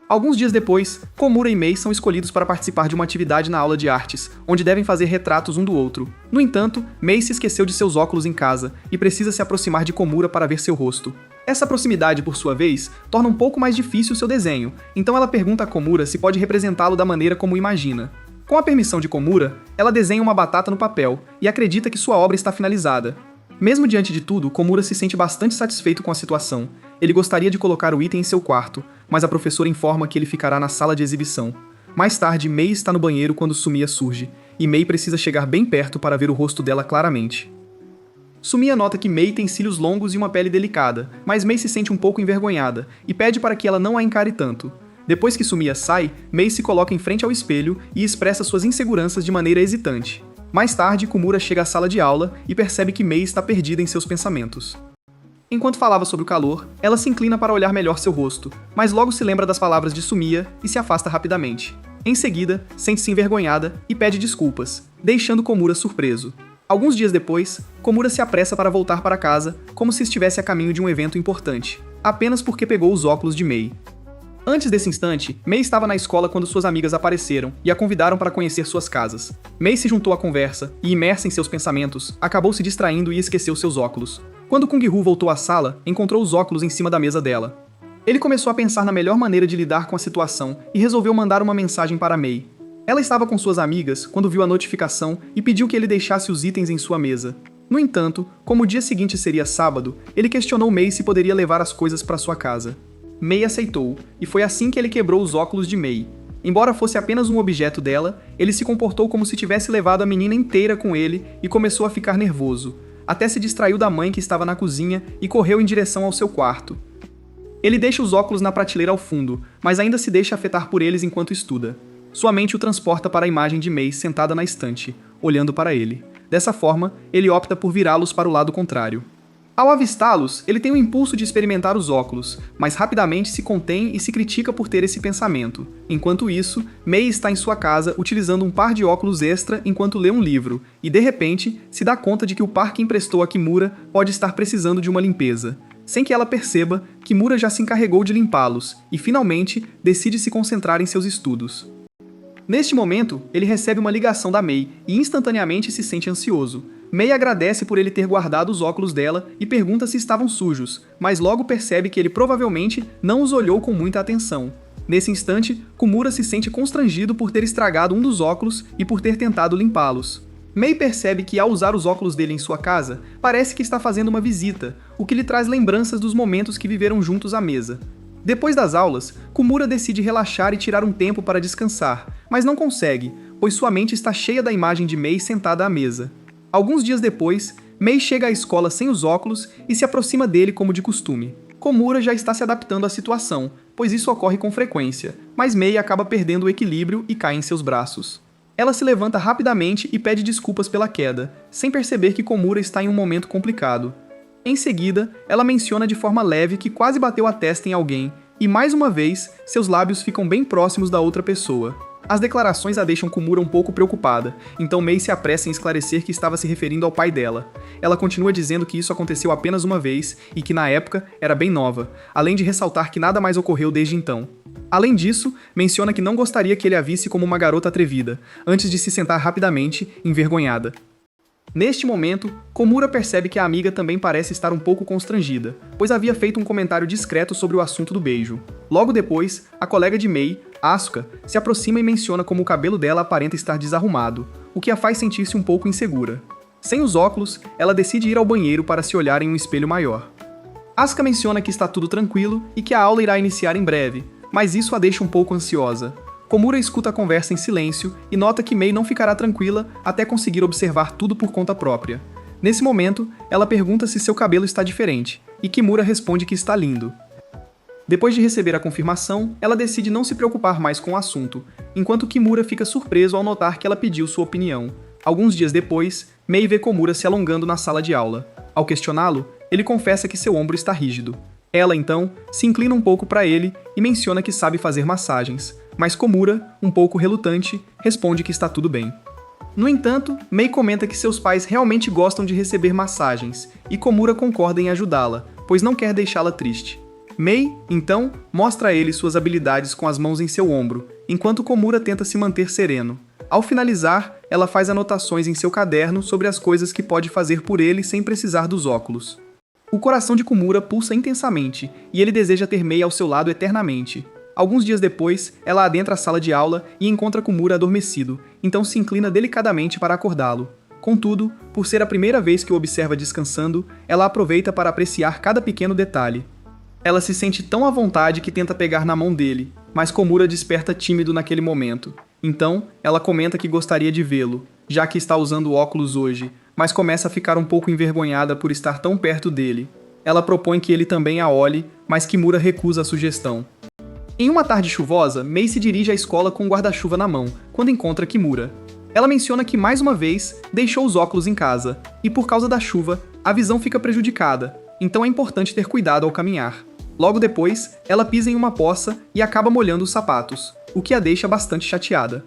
Alguns dias depois, Komura e Mei são escolhidos para participar de uma atividade na aula de artes, onde devem fazer retratos um do outro. No entanto, Mei se esqueceu de seus óculos em casa e precisa se aproximar de Komura para ver seu rosto. Essa proximidade, por sua vez, torna um pouco mais difícil o seu desenho, então ela pergunta a Komura se pode representá-lo da maneira como imagina. Com a permissão de Komura, ela desenha uma batata no papel e acredita que sua obra está finalizada. Mesmo diante de tudo, Komura se sente bastante satisfeito com a situação. Ele gostaria de colocar o item em seu quarto, mas a professora informa que ele ficará na sala de exibição. Mais tarde, Mei está no banheiro quando Sumiya surge, e Mei precisa chegar bem perto para ver o rosto dela claramente. Sumiya nota que Mei tem cílios longos e uma pele delicada, mas Mei se sente um pouco envergonhada, e pede para que ela não a encare tanto. Depois que Sumiya sai, Mei se coloca em frente ao espelho e expressa suas inseguranças de maneira hesitante. Mais tarde, Komura chega à sala de aula e percebe que Mei está perdida em seus pensamentos. Enquanto falava sobre o calor, ela se inclina para olhar melhor seu rosto, mas logo se lembra das palavras de Sumiya e se afasta rapidamente. Em seguida, sente-se envergonhada e pede desculpas, deixando Komura surpreso. Alguns dias depois, Komura se apressa para voltar para casa, como se estivesse a caminho de um evento importante, apenas porque pegou os óculos de Mei. Antes desse instante, Mei estava na escola quando suas amigas apareceram e a convidaram para conhecer suas casas. Mei se juntou à conversa e, imersa em seus pensamentos, acabou se distraindo e esqueceu seus óculos. Quando Kung-Hoo voltou à sala, encontrou os óculos em cima da mesa dela. Ele começou a pensar na melhor maneira de lidar com a situação e resolveu mandar uma mensagem para Mei. Ela estava com suas amigas quando viu a notificação e pediu que ele deixasse os itens em sua mesa. No entanto, como o dia seguinte seria sábado, ele questionou Mei se poderia levar as coisas para sua casa. Mei aceitou, e foi assim que ele quebrou os óculos de Mei. Embora fosse apenas um objeto dela, ele se comportou como se tivesse levado a menina inteira com ele e começou a ficar nervoso. Até se distraiu da mãe que estava na cozinha e correu em direção ao seu quarto. Ele deixa os óculos na prateleira ao fundo, mas ainda se deixa afetar por eles enquanto estuda. Sua mente o transporta para a imagem de Mei sentada na estante, olhando para ele. Dessa forma, ele opta por virá-los para o lado contrário. Ao avistá-los, ele tem o impulso de experimentar os óculos, mas rapidamente se contém e se critica por ter esse pensamento. Enquanto isso, Mei está em sua casa utilizando um par de óculos extra enquanto lê um livro, e de repente, se dá conta de que o par que emprestou a Kimura pode estar precisando de uma limpeza. Sem que ela perceba, Kimura já se encarregou de limpá-los, e finalmente decide se concentrar em seus estudos. Neste momento, ele recebe uma ligação da Mei e instantaneamente se sente ansioso. Mei agradece por ele ter guardado os óculos dela e pergunta se estavam sujos, mas logo percebe que ele provavelmente não os olhou com muita atenção. Nesse instante, Komura se sente constrangido por ter estragado um dos óculos e por ter tentado limpá-los. Mei percebe que ao usar os óculos dele em sua casa, parece que está fazendo uma visita, o que lhe traz lembranças dos momentos que viveram juntos à mesa. Depois das aulas, Komura decide relaxar e tirar um tempo para descansar, mas não consegue, pois sua mente está cheia da imagem de Mei sentada à mesa. Alguns dias depois, Mei chega à escola sem os óculos e se aproxima dele como de costume. Komura já está se adaptando à situação, pois isso ocorre com frequência, mas Mei acaba perdendo o equilíbrio e cai em seus braços. Ela se levanta rapidamente e pede desculpas pela queda, sem perceber que Komura está em um momento complicado. Em seguida, ela menciona de forma leve que quase bateu a testa em alguém, e mais uma vez, seus lábios ficam bem próximos da outra pessoa. As declarações a deixam Komura um pouco preocupada, então Mei se apressa em esclarecer que estava se referindo ao pai dela. Ela continua dizendo que isso aconteceu apenas uma vez e que na época era bem nova, além de ressaltar que nada mais ocorreu desde então. Além disso, menciona que não gostaria que ele a visse como uma garota atrevida, antes de se sentar rapidamente, envergonhada. Neste momento, Komura percebe que a amiga também parece estar um pouco constrangida, pois havia feito um comentário discreto sobre o assunto do beijo. Logo depois, a colega de Mei, Asuka, se aproxima e menciona como o cabelo dela aparenta estar desarrumado, o que a faz sentir-se um pouco insegura. Sem os óculos, ela decide ir ao banheiro para se olhar em um espelho maior. Asuka menciona que está tudo tranquilo e que a aula irá iniciar em breve, mas isso a deixa um pouco ansiosa. Komura escuta a conversa em silêncio e nota que Mei não ficará tranquila até conseguir observar tudo por conta própria. Nesse momento, ela pergunta se seu cabelo está diferente, e Kimura responde que está lindo. Depois de receber a confirmação, ela decide não se preocupar mais com o assunto, enquanto Kimura fica surpreso ao notar que ela pediu sua opinião. Alguns dias depois, Mei vê Komura se alongando na sala de aula. Ao questioná-lo, ele confessa que seu ombro está rígido. Ela, então, se inclina um pouco para ele e menciona que sabe fazer massagens, mas Komura, um pouco relutante, responde que está tudo bem. No entanto, Mei comenta que seus pais realmente gostam de receber massagens, e Komura concorda em ajudá-la, pois não quer deixá-la triste. Mei, então, mostra a ele suas habilidades com as mãos em seu ombro, enquanto Komura tenta se manter sereno. Ao finalizar, ela faz anotações em seu caderno sobre as coisas que pode fazer por ele sem precisar dos óculos. O coração de Komura pulsa intensamente, e ele deseja ter Mei ao seu lado eternamente. Alguns dias depois, ela adentra a sala de aula e encontra Komura adormecido, então se inclina delicadamente para acordá-lo. Contudo, por ser a primeira vez que o observa descansando, ela aproveita para apreciar cada pequeno detalhe. Ela se sente tão à vontade que tenta pegar na mão dele, mas Komura desperta tímido naquele momento. Então, ela comenta que gostaria de vê-lo, já que está usando óculos hoje, mas começa a ficar um pouco envergonhada por estar tão perto dele. Ela propõe que ele também a olhe, mas Kimura recusa a sugestão. Em uma tarde chuvosa, Mei se dirige à escola com um guarda-chuva na mão, quando encontra Kimura. Ela menciona que, mais uma vez, deixou os óculos em casa, e por causa da chuva, a visão fica prejudicada, então é importante ter cuidado ao caminhar. Logo depois, ela pisa em uma poça e acaba molhando os sapatos, o que a deixa bastante chateada.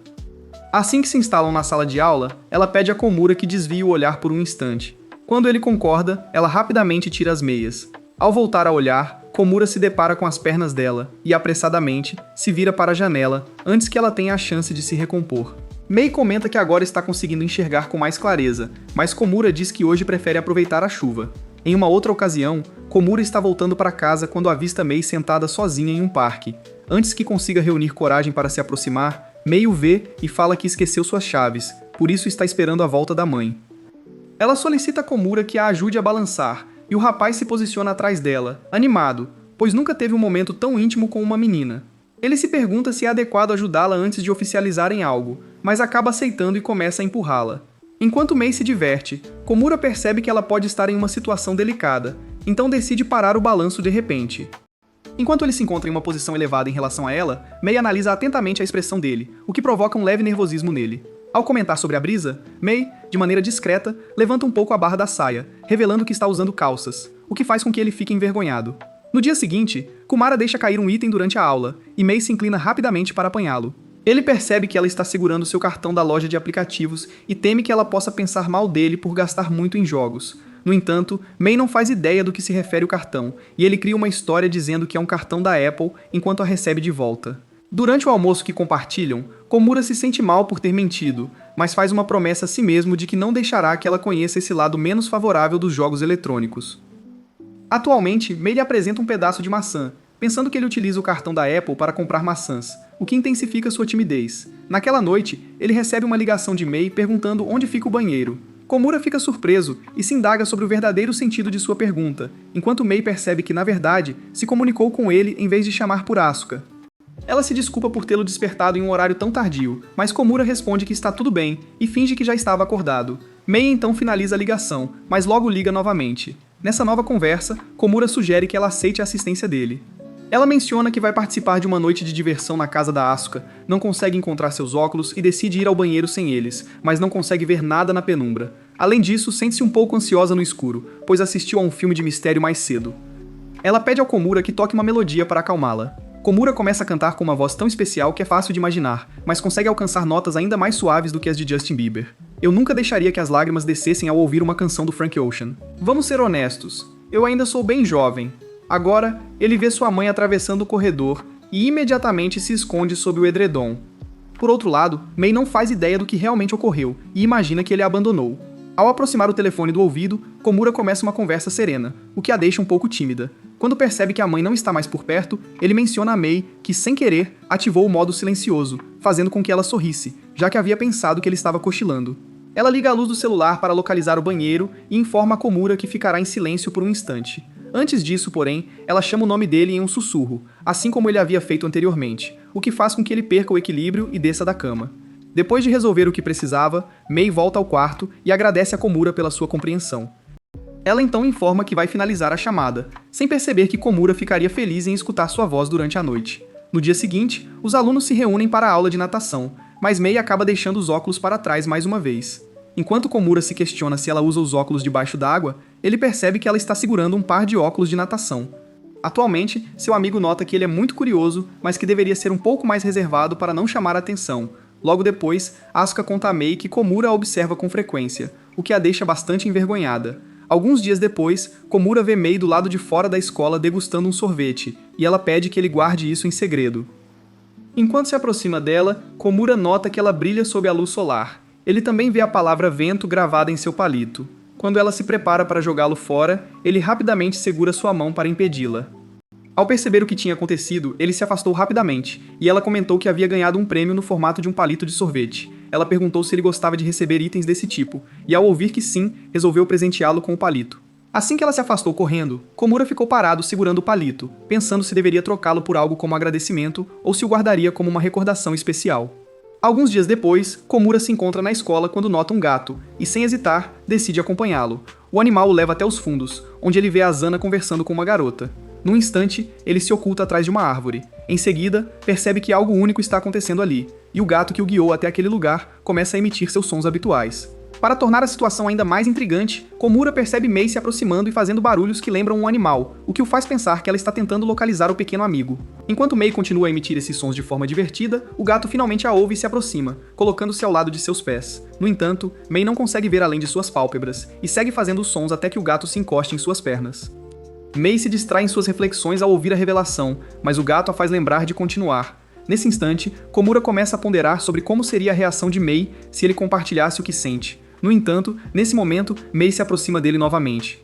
Assim que se instalam na sala de aula, ela pede a Komura que desvie o olhar por um instante. Quando ele concorda, ela rapidamente tira as meias. Ao voltar a olhar, Komura se depara com as pernas dela e, apressadamente, se vira para a janela antes que ela tenha a chance de se recompor. Mei comenta que agora está conseguindo enxergar com mais clareza, mas Komura diz que hoje prefere aproveitar a chuva. Em uma outra ocasião, Komura está voltando para casa quando avista Mei sentada sozinha em um parque. Antes que consiga reunir coragem para se aproximar, Mei o vê e fala que esqueceu suas chaves, por isso está esperando a volta da mãe. Ela solicita a Komura que a ajude a balançar, e o rapaz se posiciona atrás dela, animado, pois nunca teve um momento tão íntimo com uma menina. Ele se pergunta se é adequado ajudá-la antes de oficializarem algo, mas acaba aceitando e começa a empurrá-la. Enquanto Mei se diverte, Komura percebe que ela pode estar em uma situação delicada, então decide parar o balanço de repente. Enquanto ele se encontra em uma posição elevada em relação a ela, Mei analisa atentamente a expressão dele, o que provoca um leve nervosismo nele. Ao comentar sobre a brisa, Mei, de maneira discreta, levanta um pouco a barra da saia, revelando que está usando calças, o que faz com que ele fique envergonhado. No dia seguinte, Kumara deixa cair um item durante a aula, e Mei se inclina rapidamente para apanhá-lo. Ele percebe que ela está segurando seu cartão da loja de aplicativos e teme que ela possa pensar mal dele por gastar muito em jogos. No entanto, Mei não faz ideia do que se refere o cartão, e ele cria uma história dizendo que é um cartão da Apple enquanto a recebe de volta. Durante o almoço que compartilham, Komura se sente mal por ter mentido, mas faz uma promessa a si mesmo de que não deixará que ela conheça esse lado menos favorável dos jogos eletrônicos. Atualmente, Mei lhe apresenta um pedaço de maçã, pensando que ele utiliza o cartão da Apple para comprar maçãs, o que intensifica sua timidez. Naquela noite, ele recebe uma ligação de Mei perguntando onde fica o banheiro. Komura fica surpreso e se indaga sobre o verdadeiro sentido de sua pergunta, enquanto Mei percebe que, na verdade, se comunicou com ele em vez de chamar por Asuka. Ela se desculpa por tê-lo despertado em um horário tão tardio, mas Komura responde que está tudo bem e finge que já estava acordado. Mei então finaliza a ligação, mas logo liga novamente. Nessa nova conversa, Komura sugere que ela aceite a assistência dele. Ela menciona que vai participar de uma noite de diversão na casa da Asuka, não consegue encontrar seus óculos e decide ir ao banheiro sem eles, mas não consegue ver nada na penumbra. Além disso, sente-se um pouco ansiosa no escuro, pois assistiu a um filme de mistério mais cedo. Ela pede ao Komura que toque uma melodia para acalmá-la. Komura começa a cantar com uma voz tão especial que é fácil de imaginar, mas consegue alcançar notas ainda mais suaves do que as de Justin Bieber. Eu nunca deixaria que as lágrimas descessem ao ouvir uma canção do Frank Ocean. Vamos ser honestos, eu ainda sou bem jovem. Agora, ele vê sua mãe atravessando o corredor e imediatamente se esconde sob o edredom. Por outro lado, Mei não faz ideia do que realmente ocorreu e imagina que ele a abandonou. Ao aproximar o telefone do ouvido, Komura começa uma conversa serena, o que a deixa um pouco tímida. Quando percebe que a mãe não está mais por perto, ele menciona a Mei que, sem querer, ativou o modo silencioso, fazendo com que ela sorrisse, já que havia pensado que ele estava cochilando. Ela liga a luz do celular para localizar o banheiro e informa a Komura que ficará em silêncio por um instante. Antes disso, porém, ela chama o nome dele em um sussurro, assim como ele havia feito anteriormente, o que faz com que ele perca o equilíbrio e desça da cama. Depois de resolver o que precisava, Mei volta ao quarto e agradece a Komura pela sua compreensão. Ela então informa que vai finalizar a chamada, sem perceber que Komura ficaria feliz em escutar sua voz durante a noite. No dia seguinte, os alunos se reúnem para a aula de natação, mas Mei acaba deixando os óculos para trás mais uma vez. Enquanto Komura se questiona se ela usa os óculos debaixo d'água, ele percebe que ela está segurando um par de óculos de natação. Atualmente, seu amigo nota que ele é muito curioso, mas que deveria ser um pouco mais reservado para não chamar a atenção. Logo depois, Asuka conta a Mei que Komura a observa com frequência, o que a deixa bastante envergonhada. Alguns dias depois, Komura vê Mei do lado de fora da escola degustando um sorvete, e ela pede que ele guarde isso em segredo. Enquanto se aproxima dela, Komura nota que ela brilha sob a luz solar. Ele também vê a palavra vento gravada em seu palito. Quando ela se prepara para jogá-lo fora, ele rapidamente segura sua mão para impedi-la. Ao perceber o que tinha acontecido, ele se afastou rapidamente, e ela comentou que havia ganhado um prêmio no formato de um palito de sorvete. Ela perguntou se ele gostava de receber itens desse tipo, e ao ouvir que sim, resolveu presenteá-lo com o palito. Assim que ela se afastou correndo, Komura ficou parado segurando o palito, pensando se deveria trocá-lo por algo como agradecimento ou se o guardaria como uma recordação especial. Alguns dias depois, Komura se encontra na escola quando nota um gato, e sem hesitar, decide acompanhá-lo. O animal o leva até os fundos, onde ele vê a Zana conversando com uma garota. Num instante, ele se oculta atrás de uma árvore. Em seguida, percebe que algo único está acontecendo ali, e o gato que o guiou até aquele lugar começa a emitir seus sons habituais. Para tornar a situação ainda mais intrigante, Komura percebe Mei se aproximando e fazendo barulhos que lembram um animal, o que o faz pensar que ela está tentando localizar o pequeno amigo. Enquanto Mei continua a emitir esses sons de forma divertida, o gato finalmente a ouve e se aproxima, colocando-se ao lado de seus pés. No entanto, Mei não consegue ver além de suas pálpebras, e segue fazendo os sons até que o gato se encoste em suas pernas. Mei se distrai em suas reflexões ao ouvir a revelação, mas o gato a faz lembrar de continuar. Nesse instante, Komura começa a ponderar sobre como seria a reação de Mei se ele compartilhasse o que sente. No entanto, nesse momento, Mei se aproxima dele novamente.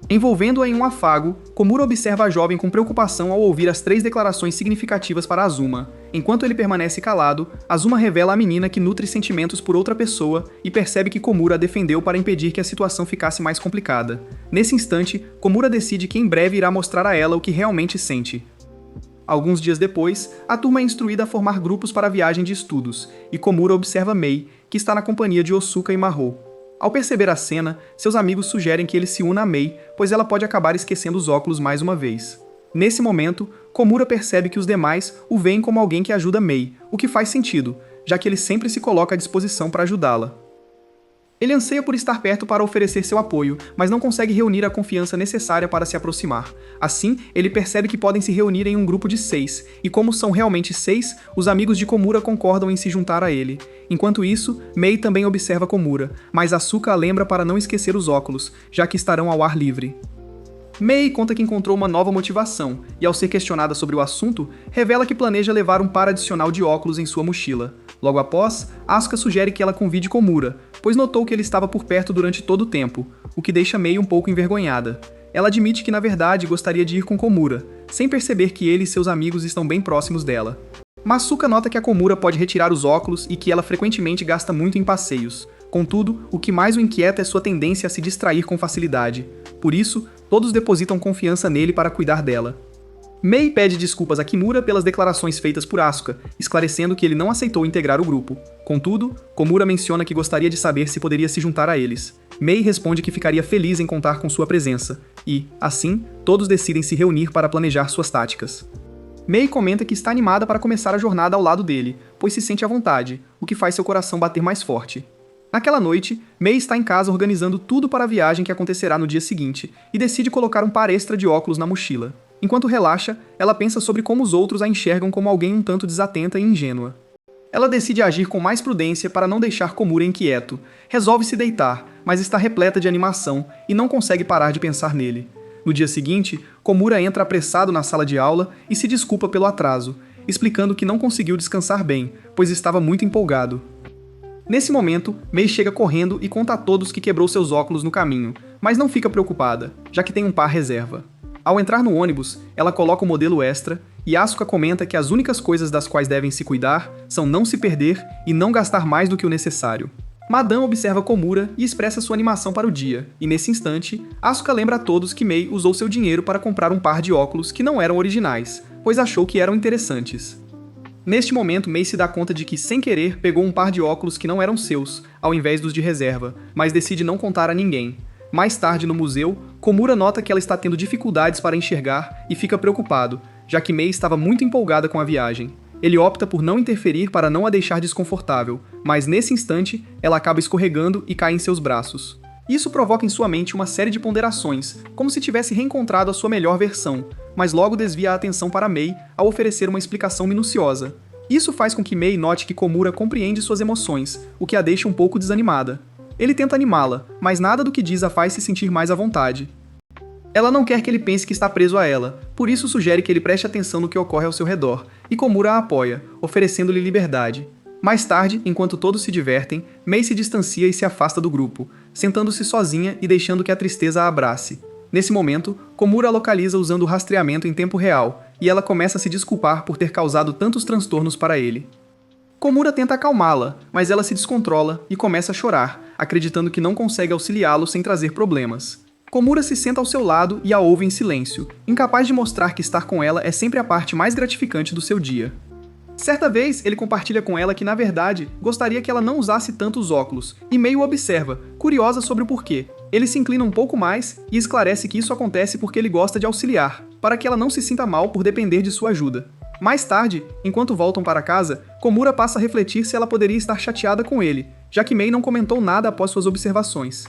Envolvendo-a em um afago, Komura observa a jovem com preocupação ao ouvir as 3 declarações significativas para Azuma. Enquanto ele permanece calado, Azuma revela à menina que nutre sentimentos por outra pessoa e percebe que Komura a defendeu para impedir que a situação ficasse mais complicada. Nesse instante, Komura decide que em breve irá mostrar a ela o que realmente sente. Alguns dias depois, a turma é instruída a formar grupos para a viagem de estudos, e Komura observa Mei, que está na companhia de Osuka e Mahou. Ao perceber a cena, seus amigos sugerem que ele se una a Mei, pois ela pode acabar esquecendo os óculos mais uma vez. Nesse momento, Komura percebe que os demais o veem como alguém que ajuda Mei, o que faz sentido, já que ele sempre se coloca à disposição para ajudá-la. Ele anseia por estar perto para oferecer seu apoio, mas não consegue reunir a confiança necessária para se aproximar. Assim, ele percebe que podem se reunir em um grupo de 6, e como são realmente 6, os amigos de Komura concordam em se juntar a ele. Enquanto isso, Mei também observa Komura, mas Asuka a lembra para não esquecer os óculos, já que estarão ao ar livre. Mei conta que encontrou uma nova motivação, e ao ser questionada sobre o assunto, revela que planeja levar um par adicional de óculos em sua mochila. Logo após, Asuka sugere que ela convide Komura, pois notou que ele estava por perto durante todo o tempo, o que deixa Mei um pouco envergonhada. Ela admite que na verdade gostaria de ir com Komura, sem perceber que ele e seus amigos estão bem próximos dela. Masuka nota que a Komura pode retirar os óculos e que ela frequentemente gasta muito em passeios. Contudo, o que mais o inquieta é sua tendência a se distrair com facilidade. Por isso, todos depositam confiança nele para cuidar dela. Mei pede desculpas a Kimura pelas declarações feitas por Asuka, esclarecendo que ele não aceitou integrar o grupo. Contudo, Komura menciona que gostaria de saber se poderia se juntar a eles. Mei responde que ficaria feliz em contar com sua presença, e, assim, todos decidem se reunir para planejar suas táticas. Mei comenta que está animada para começar a jornada ao lado dele, pois se sente à vontade, o que faz seu coração bater mais forte. Naquela noite, Mei está em casa organizando tudo para a viagem que acontecerá no dia seguinte, e decide colocar um par extra de óculos na mochila. Enquanto relaxa, ela pensa sobre como os outros a enxergam como alguém um tanto desatenta e ingênua. Ela decide agir com mais prudência para não deixar Komura inquieto. Resolve se deitar, mas está repleta de animação e não consegue parar de pensar nele. No dia seguinte, Komura entra apressado na sala de aula e se desculpa pelo atraso, explicando que não conseguiu descansar bem, pois estava muito empolgado. Nesse momento, Mei chega correndo e conta a todos que quebrou seus óculos no caminho, mas não fica preocupada, já que tem um par reserva. Ao entrar no ônibus, ela coloca o modelo extra e Asuka comenta que as únicas coisas das quais devem se cuidar são não se perder e não gastar mais do que o necessário. Madame observa Komura e expressa sua animação para o dia, e nesse instante, Asuka lembra a todos que Mei usou seu dinheiro para comprar um par de óculos que não eram originais, pois achou que eram interessantes. Neste momento, Mei se dá conta de que, sem querer, pegou um par de óculos que não eram seus, ao invés dos de reserva, mas decide não contar a ninguém. Mais tarde, no museu, Komura nota que ela está tendo dificuldades para enxergar e fica preocupado, já que Mei estava muito empolgada com a viagem. Ele opta por não interferir para não a deixar desconfortável, mas nesse instante, ela acaba escorregando e cai em seus braços. Isso provoca em sua mente uma série de ponderações, como se tivesse reencontrado a sua melhor versão, mas logo desvia a atenção para Mei ao oferecer uma explicação minuciosa. Isso faz com que Mei note que Komura compreende suas emoções, o que a deixa um pouco desanimada. Ele tenta animá-la, mas nada do que diz a faz se sentir mais à vontade. Ela não quer que ele pense que está preso a ela, por isso sugere que ele preste atenção no que ocorre ao seu redor, e Komura a apoia, oferecendo-lhe liberdade. Mais tarde, enquanto todos se divertem, Mei se distancia e se afasta do grupo, sentando-se sozinha e deixando que a tristeza a abrace. Nesse momento, Komura a localiza usando o rastreamento em tempo real, e ela começa a se desculpar por ter causado tantos transtornos para ele. Komura tenta acalmá-la, mas ela se descontrola e começa a chorar, acreditando que não consegue auxiliá-lo sem trazer problemas. Komura se senta ao seu lado e a ouve em silêncio, incapaz de mostrar que estar com ela é sempre a parte mais gratificante do seu dia. Certa vez, ele compartilha com ela que, na verdade, gostaria que ela não usasse tanto os óculos, e meio observa, curiosa sobre o porquê. Ele se inclina um pouco mais e esclarece que isso acontece porque ele gosta de auxiliar, para que ela não se sinta mal por depender de sua ajuda. Mais tarde, enquanto voltam para casa, Komura passa a refletir se ela poderia estar chateada com ele, já que Mei não comentou nada após suas observações.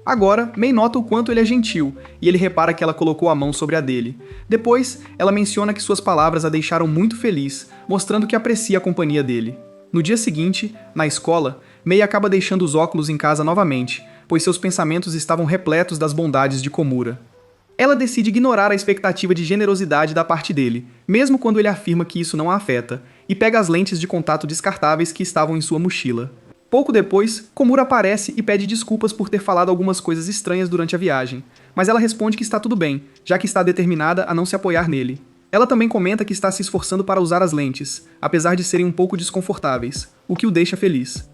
Agora, Mei nota o quanto ele é gentil, e ele repara que ela colocou a mão sobre a dele. Depois, ela menciona que suas palavras a deixaram muito feliz, mostrando que aprecia a companhia dele. No dia seguinte, na escola, Mei acaba deixando os óculos em casa novamente, pois seus pensamentos estavam repletos das bondades de Komura. Ela decide ignorar a expectativa de generosidade da parte dele, mesmo quando ele afirma que isso não a afeta, e pega as lentes de contato descartáveis que estavam em sua mochila. Pouco depois, Komura aparece e pede desculpas por ter falado algumas coisas estranhas durante a viagem, mas ela responde que está tudo bem, já que está determinada a não se apoiar nele. Ela também comenta que está se esforçando para usar as lentes, apesar de serem um pouco desconfortáveis, o que o deixa feliz.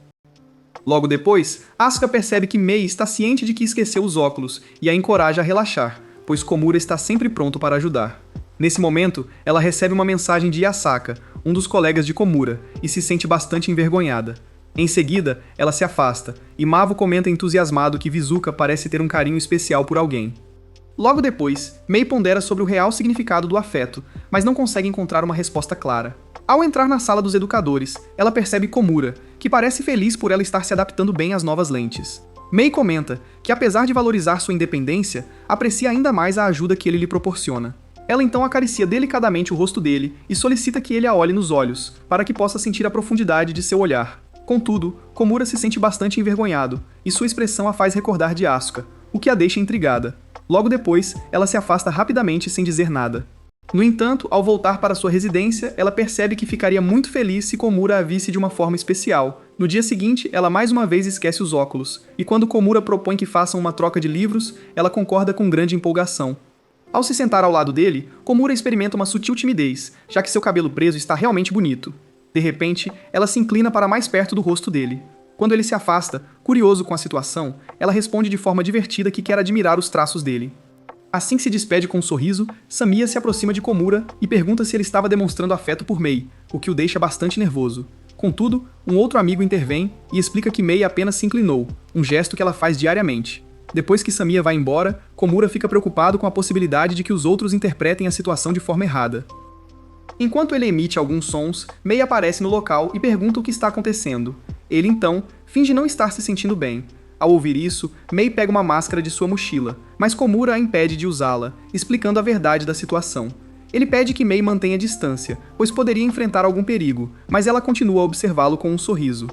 Logo depois, Asuka percebe que Mei está ciente de que esqueceu os óculos e a encoraja a relaxar, pois Komura está sempre pronto para ajudar. Nesse momento, ela recebe uma mensagem de Yasaka, um dos colegas de Komura, e se sente bastante envergonhada. Em seguida, ela se afasta, e Mavo comenta entusiasmado que Vizuka parece ter um carinho especial por alguém. Logo depois, Mei pondera sobre o real significado do afeto, mas não consegue encontrar uma resposta clara. Ao entrar na sala dos educadores, ela percebe Komura, que parece feliz por ela estar se adaptando bem às novas lentes. Mei comenta que, apesar de valorizar sua independência, aprecia ainda mais a ajuda que ele lhe proporciona. Ela então acaricia delicadamente o rosto dele e solicita que ele a olhe nos olhos, para que possa sentir a profundidade de seu olhar. Contudo, Komura se sente bastante envergonhado, e sua expressão a faz recordar de Asuka, o que a deixa intrigada. Logo depois, ela se afasta rapidamente sem dizer nada. No entanto, ao voltar para sua residência, ela percebe que ficaria muito feliz se Komura a visse de uma forma especial. No dia seguinte, ela mais uma vez esquece os óculos, e quando Komura propõe que façam uma troca de livros, ela concorda com grande empolgação. Ao se sentar ao lado dele, Komura experimenta uma sutil timidez, já que seu cabelo preso está realmente bonito. De repente, ela se inclina para mais perto do rosto dele. Quando ele se afasta, curioso com a situação, ela responde de forma divertida que quer admirar os traços dele. Assim que se despede com um sorriso, Samiya se aproxima de Komura e pergunta se ele estava demonstrando afeto por Mei, o que o deixa bastante nervoso. Contudo, um outro amigo intervém e explica que Mei apenas se inclinou, um gesto que ela faz diariamente. Depois que Samiya vai embora, Komura fica preocupado com a possibilidade de que os outros interpretem a situação de forma errada. Enquanto ele emite alguns sons, Mei aparece no local e pergunta o que está acontecendo. Ele então finge não estar se sentindo bem. Ao ouvir isso, Mei pega uma máscara de sua mochila, mas Komura a impede de usá-la, explicando a verdade da situação. Ele pede que Mei mantenha distância, pois poderia enfrentar algum perigo, mas ela continua a observá-lo com um sorriso.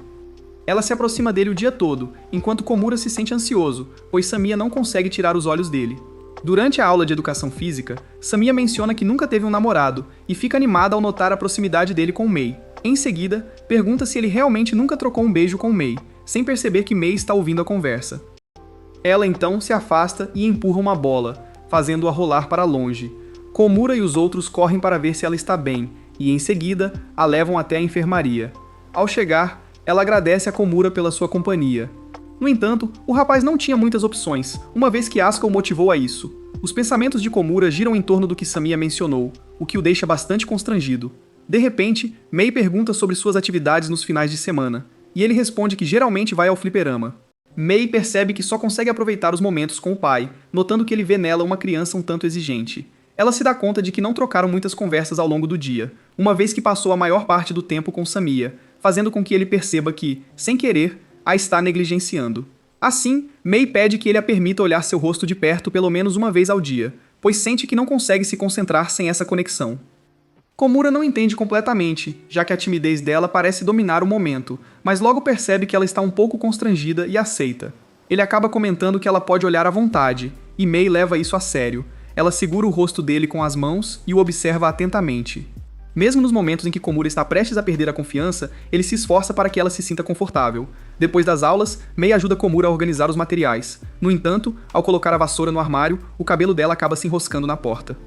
Ela se aproxima dele o dia todo, enquanto Komura se sente ansioso, pois Samiya não consegue tirar os olhos dele. Durante a aula de educação física, Samiya menciona que nunca teve um namorado e fica animada ao notar a proximidade dele com Mei. Em seguida, pergunta se ele realmente nunca trocou um beijo com Mei, sem perceber que Mei está ouvindo a conversa. Ela então se afasta e empurra uma bola, fazendo-a rolar para longe. Komura e os outros correm para ver se ela está bem, e em seguida a levam até a enfermaria. Ao chegar, ela agradece a Komura pela sua companhia. No entanto, o rapaz não tinha muitas opções, uma vez que Asuka o motivou a isso. Os pensamentos de Komura giram em torno do que Samiya mencionou, o que o deixa bastante constrangido. De repente, Mei pergunta sobre suas atividades nos finais de semana, e ele responde que geralmente vai ao fliperama. Mei percebe que só consegue aproveitar os momentos com o pai, notando que ele vê nela uma criança um tanto exigente. Ela se dá conta de que não trocaram muitas conversas ao longo do dia, uma vez que passou a maior parte do tempo com Samiya, fazendo com que ele perceba que, sem querer, a está negligenciando. Assim, Mei pede que ele a permita olhar seu rosto de perto pelo menos uma vez ao dia, pois sente que não consegue se concentrar sem essa conexão. Komura não entende completamente, já que a timidez dela parece dominar o momento, mas logo percebe que ela está um pouco constrangida e aceita. Ele acaba comentando que ela pode olhar à vontade, e Mei leva isso a sério. Ela segura o rosto dele com as mãos e o observa atentamente. Mesmo nos momentos em que Komura está prestes a perder a confiança, ele se esforça para que ela se sinta confortável. Depois das aulas, Mei ajuda Komura a organizar os materiais. No entanto, ao colocar a vassoura no armário, o cabelo dela acaba se enroscando na porta.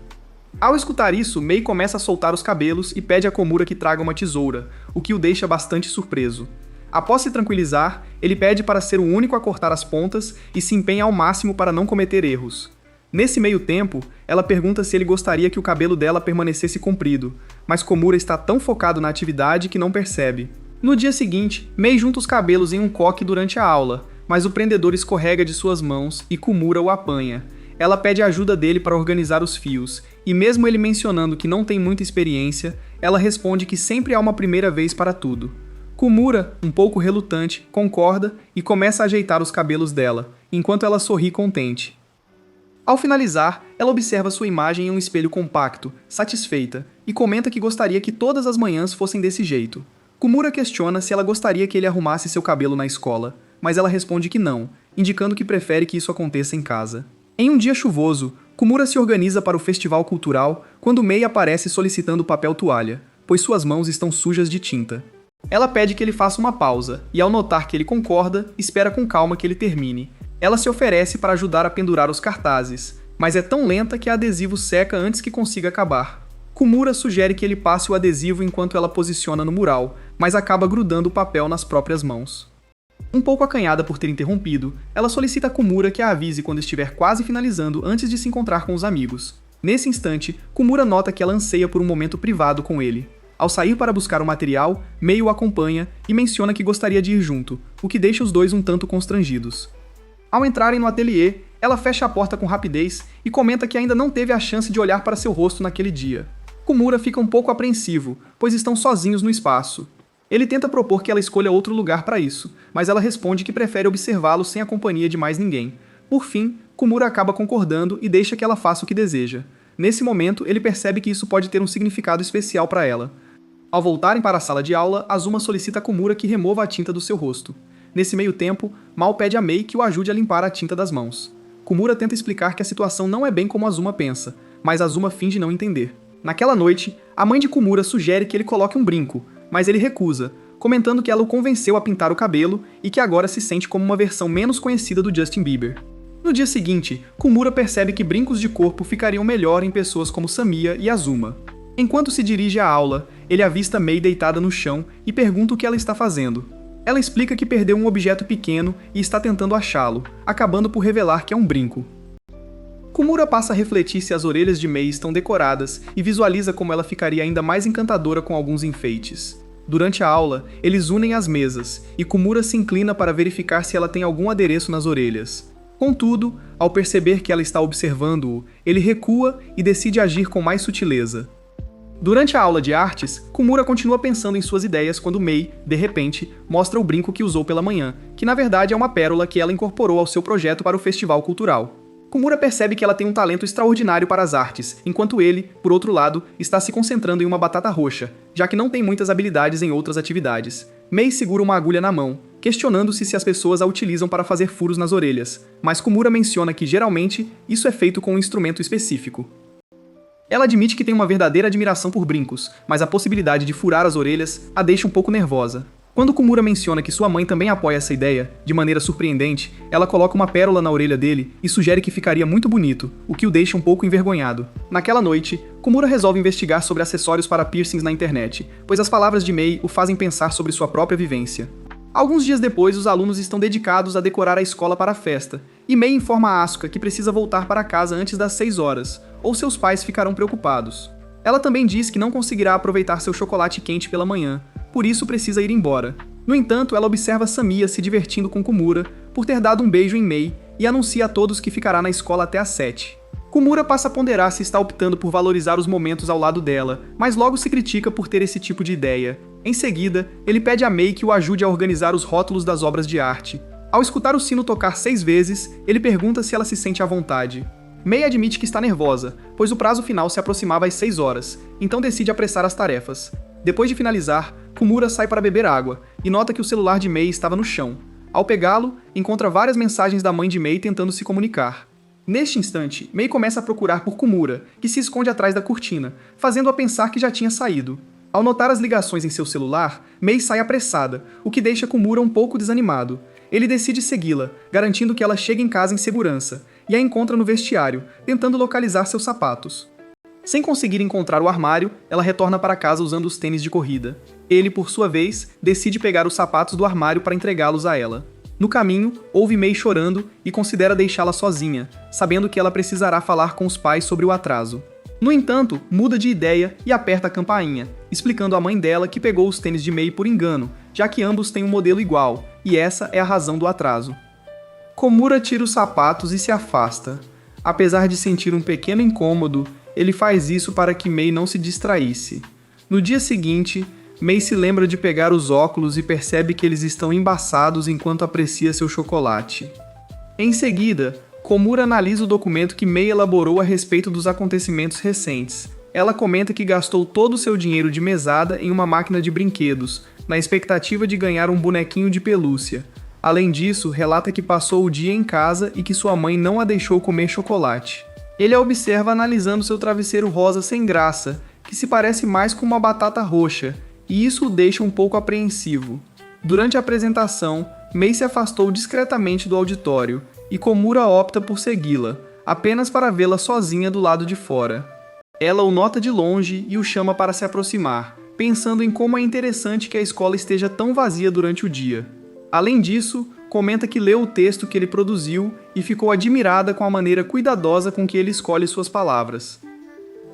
Ao escutar isso, Mei começa a soltar os cabelos e pede a Komura que traga uma tesoura, o que o deixa bastante surpreso. Após se tranquilizar, ele pede para ser o único a cortar as pontas e se empenha ao máximo para não cometer erros. Nesse meio tempo, ela pergunta se ele gostaria que o cabelo dela permanecesse comprido, mas Komura está tão focado na atividade que não percebe. No dia seguinte, Mei junta os cabelos em um coque durante a aula, mas o prendedor escorrega de suas mãos e Komura o apanha. Ela pede ajuda dele para organizar os fios, e mesmo ele mencionando que não tem muita experiência, ela responde que sempre há uma primeira vez para tudo. Komura, um pouco relutante, concorda e começa a ajeitar os cabelos dela, enquanto ela sorri contente. Ao finalizar, ela observa sua imagem em um espelho compacto, satisfeita, e comenta que gostaria que todas as manhãs fossem desse jeito. Komura questiona se ela gostaria que ele arrumasse seu cabelo na escola, mas ela responde que não, indicando que prefere que isso aconteça em casa. Em um dia chuvoso, Komura se organiza para o festival cultural quando Mei aparece solicitando papel toalha, pois suas mãos estão sujas de tinta. Ela pede que ele faça uma pausa, e ao notar que ele concorda, espera com calma que ele termine. Ela se oferece para ajudar a pendurar os cartazes, mas é tão lenta que o adesivo seca antes que consiga acabar. Komura sugere que ele passe o adesivo enquanto ela posiciona no mural, mas acaba grudando o papel nas próprias mãos. Um pouco acanhada por ter interrompido, ela solicita a Komura que a avise quando estiver quase finalizando antes de se encontrar com os amigos. Nesse instante, Komura nota que ela anseia por um momento privado com ele. Ao sair para buscar o material, Mei o acompanha e menciona que gostaria de ir junto, o que deixa os dois um tanto constrangidos. Ao entrarem no ateliê, ela fecha a porta com rapidez e comenta que ainda não teve a chance de olhar para seu rosto naquele dia. Komura fica um pouco apreensivo, pois estão sozinhos no espaço. Ele tenta propor que ela escolha outro lugar para isso, mas ela responde que prefere observá-lo sem a companhia de mais ninguém. Por fim, Komura acaba concordando e deixa que ela faça o que deseja. Nesse momento, ele percebe que isso pode ter um significado especial para ela. Ao voltarem para a sala de aula, Azuma solicita a Komura que remova a tinta do seu rosto. Nesse meio tempo, Mal pede a Mei que o ajude a limpar a tinta das mãos. Komura tenta explicar que a situação não é bem como Azuma pensa, mas Azuma finge não entender. Naquela noite, a mãe de Komura sugere que ele coloque um brinco, mas ele recusa, comentando que ela o convenceu a pintar o cabelo e que agora se sente como uma versão menos conhecida do Justin Bieber. No dia seguinte, Komura percebe que brincos de corpo ficariam melhor em pessoas como Samiya e Azuma. Enquanto se dirige à aula, ele avista Mei deitada no chão e pergunta o que ela está fazendo. Ela explica que perdeu um objeto pequeno e está tentando achá-lo, acabando por revelar que é um brinco. Komura passa a refletir se as orelhas de Mei estão decoradas e visualiza como ela ficaria ainda mais encantadora com alguns enfeites. Durante a aula, eles unem as mesas, e Komura se inclina para verificar se ela tem algum adereço nas orelhas. Contudo, ao perceber que ela está observando-o, ele recua e decide agir com mais sutileza. Durante a aula de artes, Komura continua pensando em suas ideias quando Mei, de repente, mostra o brinco que usou pela manhã, que na verdade é uma pérola que ela incorporou ao seu projeto para o festival cultural. Komura percebe que ela tem um talento extraordinário para as artes, enquanto ele, por outro lado, está se concentrando em uma batata roxa, já que não tem muitas habilidades em outras atividades. Mei segura uma agulha na mão, questionando-se se as pessoas a utilizam para fazer furos nas orelhas, mas Komura menciona que, geralmente, isso é feito com um instrumento específico. Ela admite que tem uma verdadeira admiração por brincos, mas a possibilidade de furar as orelhas a deixa um pouco nervosa. Quando Komura menciona que sua mãe também apoia essa ideia, de maneira surpreendente, ela coloca uma pérola na orelha dele e sugere que ficaria muito bonito, o que o deixa um pouco envergonhado. Naquela noite, Komura resolve investigar sobre acessórios para piercings na internet, pois as palavras de Mei o fazem pensar sobre sua própria vivência. Alguns dias depois, os alunos estão dedicados a decorar a escola para a festa, e Mei informa a Asuka que precisa voltar para casa antes das 6 horas, ou seus pais ficarão preocupados. Ela também diz que não conseguirá aproveitar seu chocolate quente pela manhã, por isso precisa ir embora. No entanto, ela observa Samiya se divertindo com Komura por ter dado um beijo em Mei e anuncia a todos que ficará na escola até às 7. Komura passa a ponderar se está optando por valorizar os momentos ao lado dela, mas logo se critica por ter esse tipo de ideia. Em seguida, ele pede a Mei que o ajude a organizar os rótulos das obras de arte. Ao escutar o sino tocar 6 vezes, ele pergunta se ela se sente à vontade. Mei admite que está nervosa, pois o prazo final se aproximava às 6 horas, então decide apressar as tarefas. Depois de finalizar, Komura sai para beber água e nota que o celular de Mei estava no chão. Ao pegá-lo, encontra várias mensagens da mãe de Mei tentando se comunicar. Neste instante, Mei começa a procurar por Komura, que se esconde atrás da cortina, fazendo-a pensar que já tinha saído. Ao notar as ligações em seu celular, Mei sai apressada, o que deixa Komura um pouco desanimado. Ele decide segui-la, garantindo que ela chegue em casa em segurança, e a encontra no vestiário, tentando localizar seus sapatos. Sem conseguir encontrar o armário, ela retorna para casa usando os tênis de corrida. Ele, por sua vez, decide pegar os sapatos do armário para entregá-los a ela. No caminho, ouve Mei chorando e considera deixá-la sozinha, sabendo que ela precisará falar com os pais sobre o atraso. No entanto, muda de ideia e aperta a campainha, explicando à mãe dela que pegou os tênis de Mei por engano, já que ambos têm um modelo igual, e essa é a razão do atraso. Komura tira os sapatos e se afasta. Apesar de sentir um pequeno incômodo, ele faz isso para que Mei não se distraísse. No dia seguinte, Mei se lembra de pegar os óculos e percebe que eles estão embaçados enquanto aprecia seu chocolate. Em seguida, Komura analisa o documento que Mei elaborou a respeito dos acontecimentos recentes. Ela comenta que gastou todo o seu dinheiro de mesada em uma máquina de brinquedos, na expectativa de ganhar um bonequinho de pelúcia. Além disso, relata que passou o dia em casa e que sua mãe não a deixou comer chocolate. Ele a observa analisando seu travesseiro rosa sem graça, que se parece mais com uma batata roxa, e isso o deixa um pouco apreensivo. Durante a apresentação, Mei se afastou discretamente do auditório, e Komura opta por segui-la, apenas para vê-la sozinha do lado de fora. Ela o nota de longe e o chama para se aproximar, pensando em como é interessante que a escola esteja tão vazia durante o dia. Além disso, comenta que leu o texto que ele produziu e ficou admirada com a maneira cuidadosa com que ele escolhe suas palavras.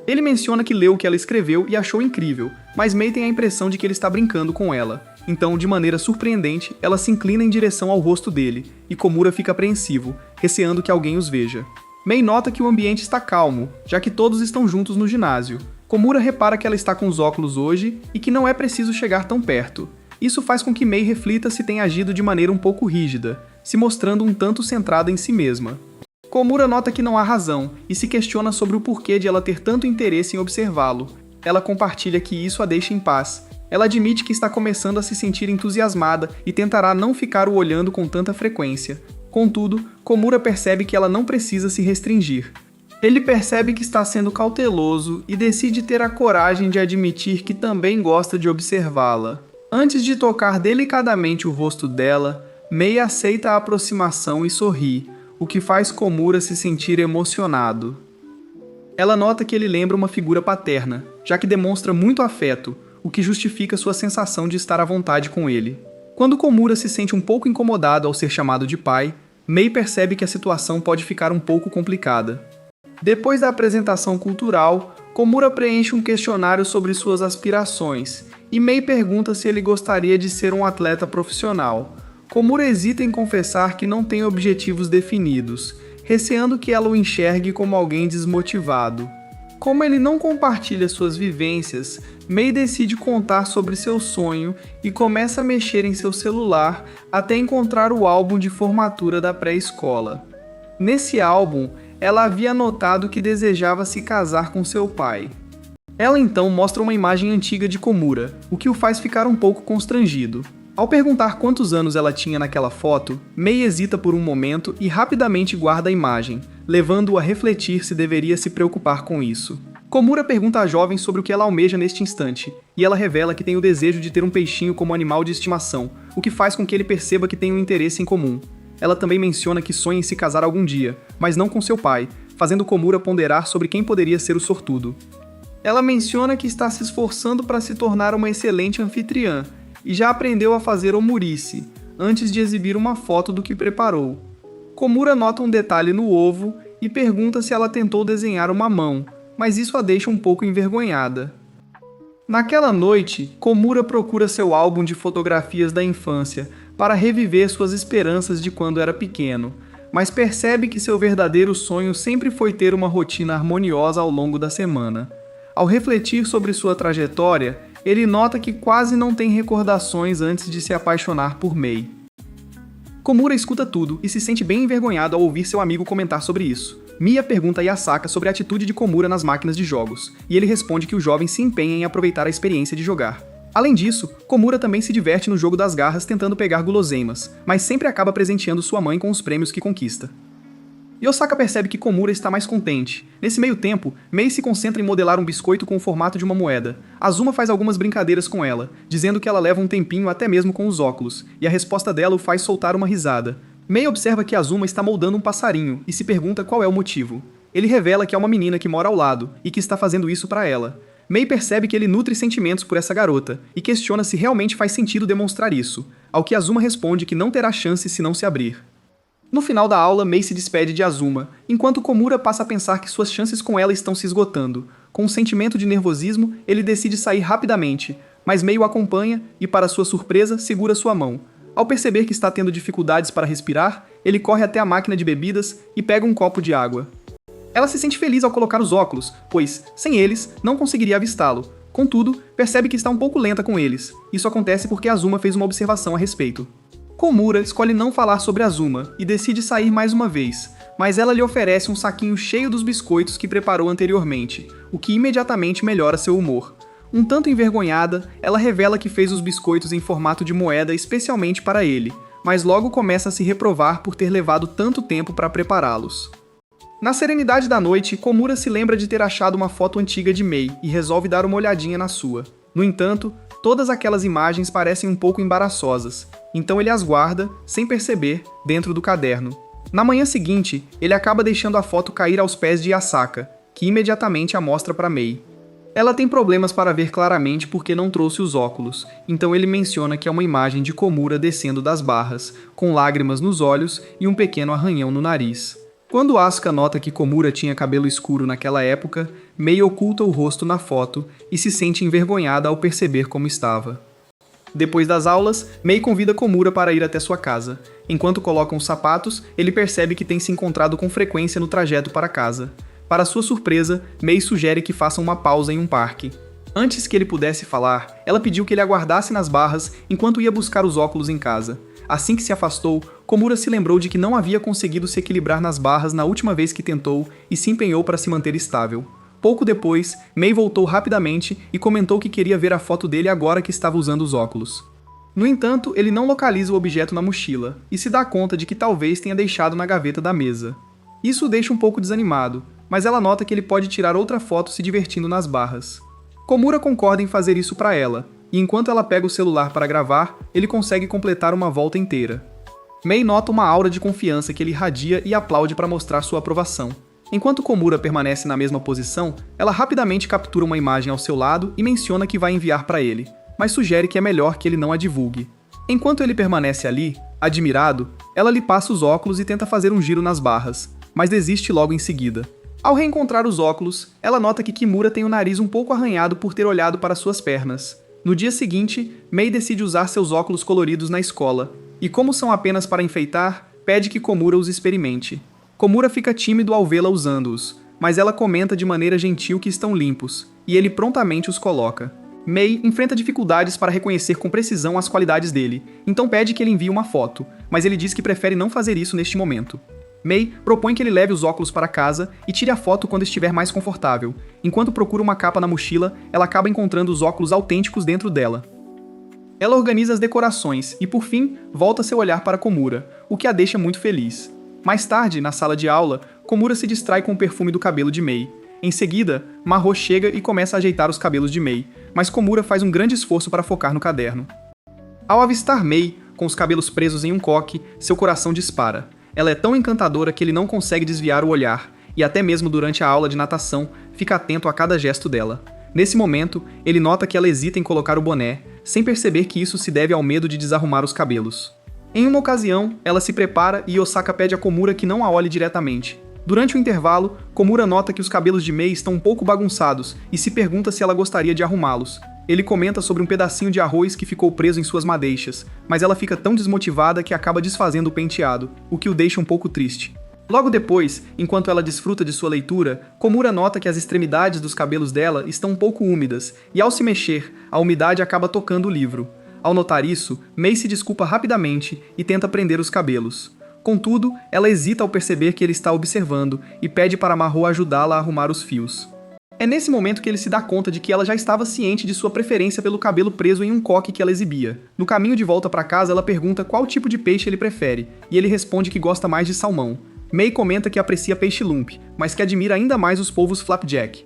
Ele menciona que leu o que ela escreveu e achou incrível, mas Mei tem a impressão de que ele está brincando com ela. Então, de maneira surpreendente, ela se inclina em direção ao rosto dele, e Komura fica apreensivo, receando que alguém os veja. Mei nota que o ambiente está calmo, já que todos estão juntos no ginásio. Komura repara que ela está com os óculos hoje e que não é preciso chegar tão perto. Isso faz com que Mei reflita se tem agido de maneira um pouco rígida, se mostrando um tanto centrada em si mesma. Komura nota que não há razão e se questiona sobre o porquê de ela ter tanto interesse em observá-lo. Ela compartilha que isso a deixa em paz. Ela admite que está começando a se sentir entusiasmada e tentará não ficar o olhando com tanta frequência. Contudo, Komura percebe que ela não precisa se restringir. Ele percebe que está sendo cauteloso e decide ter a coragem de admitir que também gosta de observá-la. Antes de tocar delicadamente o rosto dela, Mei aceita a aproximação e sorri, o que faz Komura se sentir emocionado. Ela nota que ele lembra uma figura paterna, já que demonstra muito afeto, o que justifica sua sensação de estar à vontade com ele. Quando Komura se sente um pouco incomodado ao ser chamado de pai, Mei percebe que a situação pode ficar um pouco complicada. Depois da apresentação cultural, Komura preenche um questionário sobre suas aspirações, e Mei pergunta se ele gostaria de ser um atleta profissional. Komura hesita em confessar que não tem objetivos definidos, receando que ela o enxergue como alguém desmotivado. Como ele não compartilha suas vivências, Mei decide contar sobre seu sonho e começa a mexer em seu celular até encontrar o álbum de formatura da pré-escola. Nesse álbum, ela havia notado que desejava se casar com seu pai. Ela então mostra uma imagem antiga de Komura, o que o faz ficar um pouco constrangido. Ao perguntar quantos anos ela tinha naquela foto, Mei hesita por um momento e rapidamente guarda a imagem, levando-o a refletir se deveria se preocupar com isso. Komura pergunta à jovem sobre o que ela almeja neste instante, e ela revela que tem o desejo de ter um peixinho como animal de estimação, o que faz com que ele perceba que tem um interesse em comum. Ela também menciona que sonha em se casar algum dia, mas não com seu pai, fazendo Komura ponderar sobre quem poderia ser o sortudo. Ela menciona que está se esforçando para se tornar uma excelente anfitriã, e já aprendeu a fazer omurice, antes de exibir uma foto do que preparou. Komura nota um detalhe no ovo e pergunta se ela tentou desenhar uma mão, mas isso a deixa um pouco envergonhada. Naquela noite, Komura procura seu álbum de fotografias da infância para reviver suas esperanças de quando era pequeno, mas percebe que seu verdadeiro sonho sempre foi ter uma rotina harmoniosa ao longo da semana. Ao refletir sobre sua trajetória, ele nota que quase não tem recordações antes de se apaixonar por Mei. Komura escuta tudo e se sente bem envergonhado ao ouvir seu amigo comentar sobre isso. Mia pergunta a Yasaka sobre a atitude de Komura nas máquinas de jogos, e ele responde que o jovem se empenha em aproveitar a experiência de jogar. Além disso, Komura também se diverte no jogo das garras tentando pegar guloseimas, mas sempre acaba presenteando sua mãe com os prêmios que conquista. Yosaka percebe que Komura está mais contente. Nesse meio tempo, Mei se concentra em modelar um biscoito com o formato de uma moeda. Azuma faz algumas brincadeiras com ela, dizendo que ela leva um tempinho até mesmo com os óculos, e a resposta dela o faz soltar uma risada. Mei observa que Azuma está moldando um passarinho e se pergunta qual é o motivo. Ele revela que é uma menina que mora ao lado e que está fazendo isso para ela. Mei percebe que ele nutre sentimentos por essa garota e questiona se realmente faz sentido demonstrar isso, ao que Azuma responde que não terá chance se não se abrir. No final da aula, Mei se despede de Azuma, enquanto Komura passa a pensar que suas chances com ela estão se esgotando. Com um sentimento de nervosismo, ele decide sair rapidamente, mas Mei o acompanha e, para sua surpresa, segura sua mão. Ao perceber que está tendo dificuldades para respirar, ele corre até a máquina de bebidas e pega um copo de água. Ela se sente feliz ao colocar os óculos, pois, sem eles, não conseguiria avistá-lo. Contudo, percebe que está um pouco lenta com eles. Isso acontece porque Azuma fez uma observação a respeito. Komura escolhe não falar sobre Azuma e decide sair mais uma vez, mas ela lhe oferece um saquinho cheio dos biscoitos que preparou anteriormente, o que imediatamente melhora seu humor. Um tanto envergonhada, ela revela que fez os biscoitos em formato de moeda especialmente para ele, mas logo começa a se reprovar por ter levado tanto tempo para prepará-los. Na serenidade da noite, Komura se lembra de ter achado uma foto antiga de Mei e resolve dar uma olhadinha na sua. No entanto, todas aquelas imagens parecem um pouco embaraçosas, então ele as guarda, sem perceber, dentro do caderno. Na manhã seguinte, ele acaba deixando a foto cair aos pés de Asaka, que imediatamente a mostra para Mei. Ela tem problemas para ver claramente porque não trouxe os óculos, então ele menciona que é uma imagem de Komura descendo das barras, com lágrimas nos olhos e um pequeno arranhão no nariz. Quando Asuka nota que Komura tinha cabelo escuro naquela época, Mei oculta o rosto na foto e se sente envergonhada ao perceber como estava. Depois das aulas, Mei convida Komura para ir até sua casa. Enquanto colocam os sapatos, ele percebe que tem se encontrado com frequência no trajeto para casa. Para sua surpresa, Mei sugere que façam uma pausa em um parque. Antes que ele pudesse falar, ela pediu que ele aguardasse nas barras enquanto ia buscar os óculos em casa. Assim que se afastou, Komura se lembrou de que não havia conseguido se equilibrar nas barras na última vez que tentou e se empenhou para se manter estável. Pouco depois, Mei voltou rapidamente e comentou que queria ver a foto dele agora que estava usando os óculos. No entanto, ele não localiza o objeto na mochila e se dá conta de que talvez tenha deixado na gaveta da mesa. Isso o deixa um pouco desanimado, mas ela nota que ele pode tirar outra foto se divertindo nas barras. Komura concorda em fazer isso para ela, e enquanto ela pega o celular para gravar, ele consegue completar uma volta inteira. Mei nota uma aura de confiança que ele irradia e aplaude para mostrar sua aprovação. Enquanto Komura permanece na mesma posição, ela rapidamente captura uma imagem ao seu lado e menciona que vai enviar para ele, mas sugere que é melhor que ele não a divulgue. Enquanto ele permanece ali, admirado, ela lhe passa os óculos e tenta fazer um giro nas barras, mas desiste logo em seguida. Ao reencontrar os óculos, ela nota que Kimura tem o nariz um pouco arranhado por ter olhado para suas pernas. No dia seguinte, Mei decide usar seus óculos coloridos na escola, e como são apenas para enfeitar, pede que Komura os experimente. Komura fica tímido ao vê-la usando-os, mas ela comenta de maneira gentil que estão limpos, e ele prontamente os coloca. Mei enfrenta dificuldades para reconhecer com precisão as qualidades dele, então pede que ele envie uma foto, mas ele diz que prefere não fazer isso neste momento. Mei propõe que ele leve os óculos para casa e tire a foto quando estiver mais confortável. Enquanto procura uma capa na mochila, ela acaba encontrando os óculos autênticos dentro dela. Ela organiza as decorações e, por fim, volta seu olhar para Komura, o que a deixa muito feliz. Mais tarde, na sala de aula, Komura se distrai com o perfume do cabelo de Mei. Em seguida, Mahou chega e começa a ajeitar os cabelos de Mei, mas Komura faz um grande esforço para focar no caderno. Ao avistar Mei, com os cabelos presos em um coque, seu coração dispara. Ela é tão encantadora que ele não consegue desviar o olhar, e até mesmo durante a aula de natação, fica atento a cada gesto dela. Nesse momento, ele nota que ela hesita em colocar o boné, sem perceber que isso se deve ao medo de desarrumar os cabelos. Em uma ocasião, ela se prepara e Osaka pede a Komura que não a olhe diretamente. Durante o intervalo, Komura nota que os cabelos de Mei estão um pouco bagunçados e se pergunta se ela gostaria de arrumá-los. Ele comenta sobre um pedacinho de arroz que ficou preso em suas madeixas, mas ela fica tão desmotivada que acaba desfazendo o penteado, o que o deixa um pouco triste. Logo depois, enquanto ela desfruta de sua leitura, Komura nota que as extremidades dos cabelos dela estão um pouco úmidas, e ao se mexer, a umidade acaba tocando o livro. Ao notar isso, Mei se desculpa rapidamente e tenta prender os cabelos. Contudo, ela hesita ao perceber que ele está observando e pede para Mahou ajudá-la a arrumar os fios. É nesse momento que ele se dá conta de que ela já estava ciente de sua preferência pelo cabelo preso em um coque que ela exibia. No caminho de volta para casa, ela pergunta qual tipo de peixe ele prefere, e ele responde que gosta mais de salmão. Mei comenta que aprecia peixe lump, mas que admira ainda mais os polvos flapjack.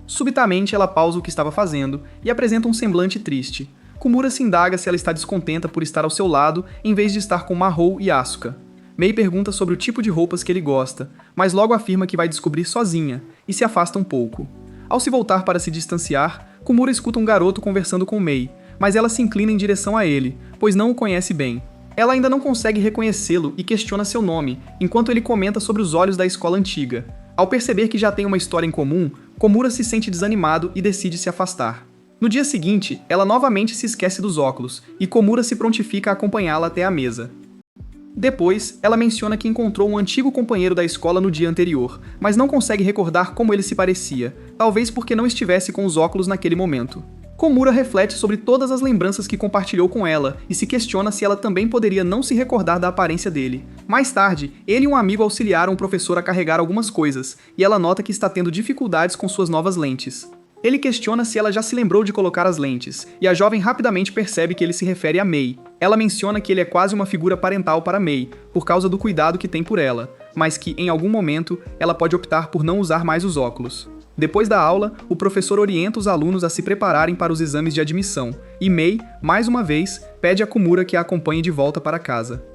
Subitamente, ela pausa o que estava fazendo e apresenta um semblante triste. Komura se indaga se ela está descontenta por estar ao seu lado em vez de estar com Mahou e Asuka. Mei pergunta sobre o tipo de roupas que ele gosta, mas logo afirma que vai descobrir sozinha, e se afasta um pouco. Ao se voltar para se distanciar, Komura escuta um garoto conversando com Mei, mas ela se inclina em direção a ele, pois não o conhece bem. Ela ainda não consegue reconhecê-lo e questiona seu nome, enquanto ele comenta sobre os olhos da escola antiga. Ao perceber que já tem uma história em comum, Komura se sente desanimado e decide se afastar. No dia seguinte, ela novamente se esquece dos óculos, e Komura se prontifica a acompanhá-la até a mesa. Depois, ela menciona que encontrou um antigo companheiro da escola no dia anterior, mas não consegue recordar como ele se parecia, talvez porque não estivesse com os óculos naquele momento. Komura reflete sobre todas as lembranças que compartilhou com ela e se questiona se ela também poderia não se recordar da aparência dele. Mais tarde, ele e um amigo auxiliaram o professor a carregar algumas coisas, e ela nota que está tendo dificuldades com suas novas lentes. Ele questiona se ela já se lembrou de colocar as lentes, e a jovem rapidamente percebe que ele se refere a Mei. Ela menciona que ele é quase uma figura parental para Mei, por causa do cuidado que tem por ela, mas que, em algum momento, ela pode optar por não usar mais os óculos. Depois da aula, o professor orienta os alunos a se prepararem para os exames de admissão, e Mei, mais uma vez, pede a Komura que a acompanhe de volta para casa.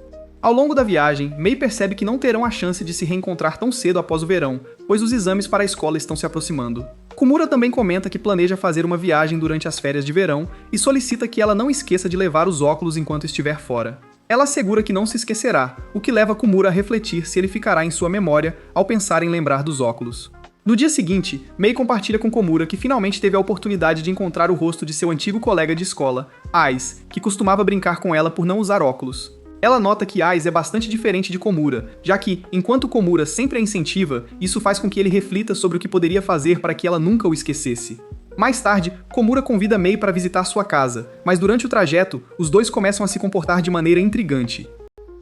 Ao longo da viagem, Mei percebe que não terão a chance de se reencontrar tão cedo após o verão, pois os exames para a escola estão se aproximando. Komura também comenta que planeja fazer uma viagem durante as férias de verão e solicita que ela não esqueça de levar os óculos enquanto estiver fora. Ela assegura que não se esquecerá, o que leva Komura a refletir se ele ficará em sua memória ao pensar em lembrar dos óculos. No dia seguinte, Mei compartilha com Komura que finalmente teve a oportunidade de encontrar o rosto de seu antigo colega de escola, Ais, que costumava brincar com ela por não usar óculos. Ela nota que Ais é bastante diferente de Komura, já que, enquanto Komura sempre a incentiva, isso faz com que ele reflita sobre o que poderia fazer para que ela nunca o esquecesse. Mais tarde, Komura convida Mei para visitar sua casa, mas durante o trajeto, os dois começam a se comportar de maneira intrigante.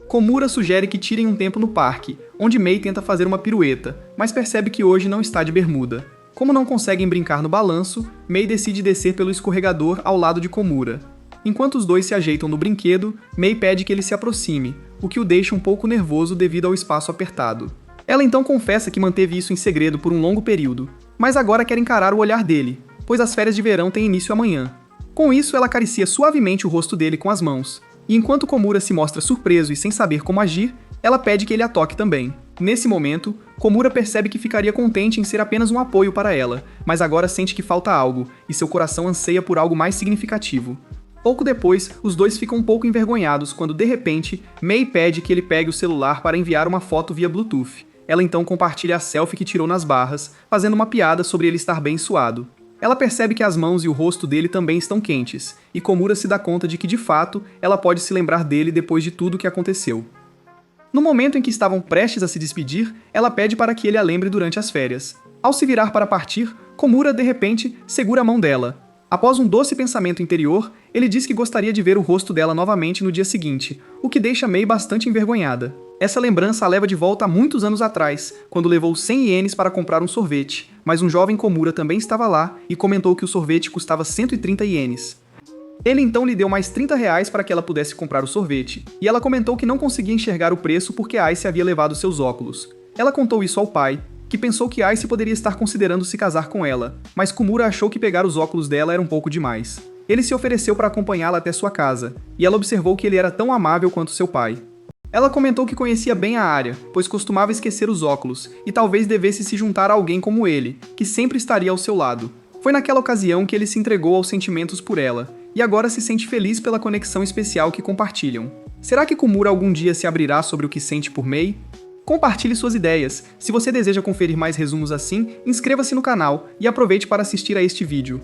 Komura sugere que tirem um tempo no parque, onde Mei tenta fazer uma pirueta, mas percebe que hoje não está de bermuda. Como não conseguem brincar no balanço, Mei decide descer pelo escorregador ao lado de Komura. Enquanto os dois se ajeitam no brinquedo, Mei pede que ele se aproxime, o que o deixa um pouco nervoso devido ao espaço apertado. Ela então confessa que manteve isso em segredo por um longo período, mas agora quer encarar o olhar dele, pois as férias de verão têm início amanhã. Com isso, ela acaricia suavemente o rosto dele com as mãos, e enquanto Komura se mostra surpreso e sem saber como agir, ela pede que ele a toque também. Nesse momento, Komura percebe que ficaria contente em ser apenas um apoio para ela, mas agora sente que falta algo, e seu coração anseia por algo mais significativo. Pouco depois, os dois ficam um pouco envergonhados quando, de repente, Mei pede que ele pegue o celular para enviar uma foto via Bluetooth. Ela então compartilha a selfie que tirou nas barras, fazendo uma piada sobre ele estar bem suado. Ela percebe que as mãos e o rosto dele também estão quentes, e Komura se dá conta de que, de fato, ela pode se lembrar dele depois de tudo o que aconteceu. No momento em que estavam prestes a se despedir, ela pede para que ele a lembre durante as férias. Ao se virar para partir, Komura, de repente, segura a mão dela. Após um doce pensamento interior, ele diz que gostaria de ver o rosto dela novamente no dia seguinte, o que deixa Mei bastante envergonhada. Essa lembrança a leva de volta a muitos anos atrás, quando levou 100 ienes para comprar um sorvete, mas um jovem Komura também estava lá e comentou que o sorvete custava 130 ienes. Ele então lhe deu mais 30 reais para que ela pudesse comprar o sorvete, e ela comentou que não conseguia enxergar o preço porque Ice havia levado seus óculos. Ela contou isso ao pai, que pensou que Ice poderia estar considerando se casar com ela, mas Komura achou que pegar os óculos dela era um pouco demais. Ele se ofereceu para acompanhá-la até sua casa, e ela observou que ele era tão amável quanto seu pai. Ela comentou que conhecia bem a área, pois costumava esquecer os óculos, e talvez devesse se juntar a alguém como ele, que sempre estaria ao seu lado. Foi naquela ocasião que ele se entregou aos sentimentos por ela, e agora se sente feliz pela conexão especial que compartilham. Será que Komura algum dia se abrirá sobre o que sente por Mei? Compartilhe suas ideias. Se você deseja conferir mais resumos assim, inscreva-se no canal e aproveite para assistir a este vídeo.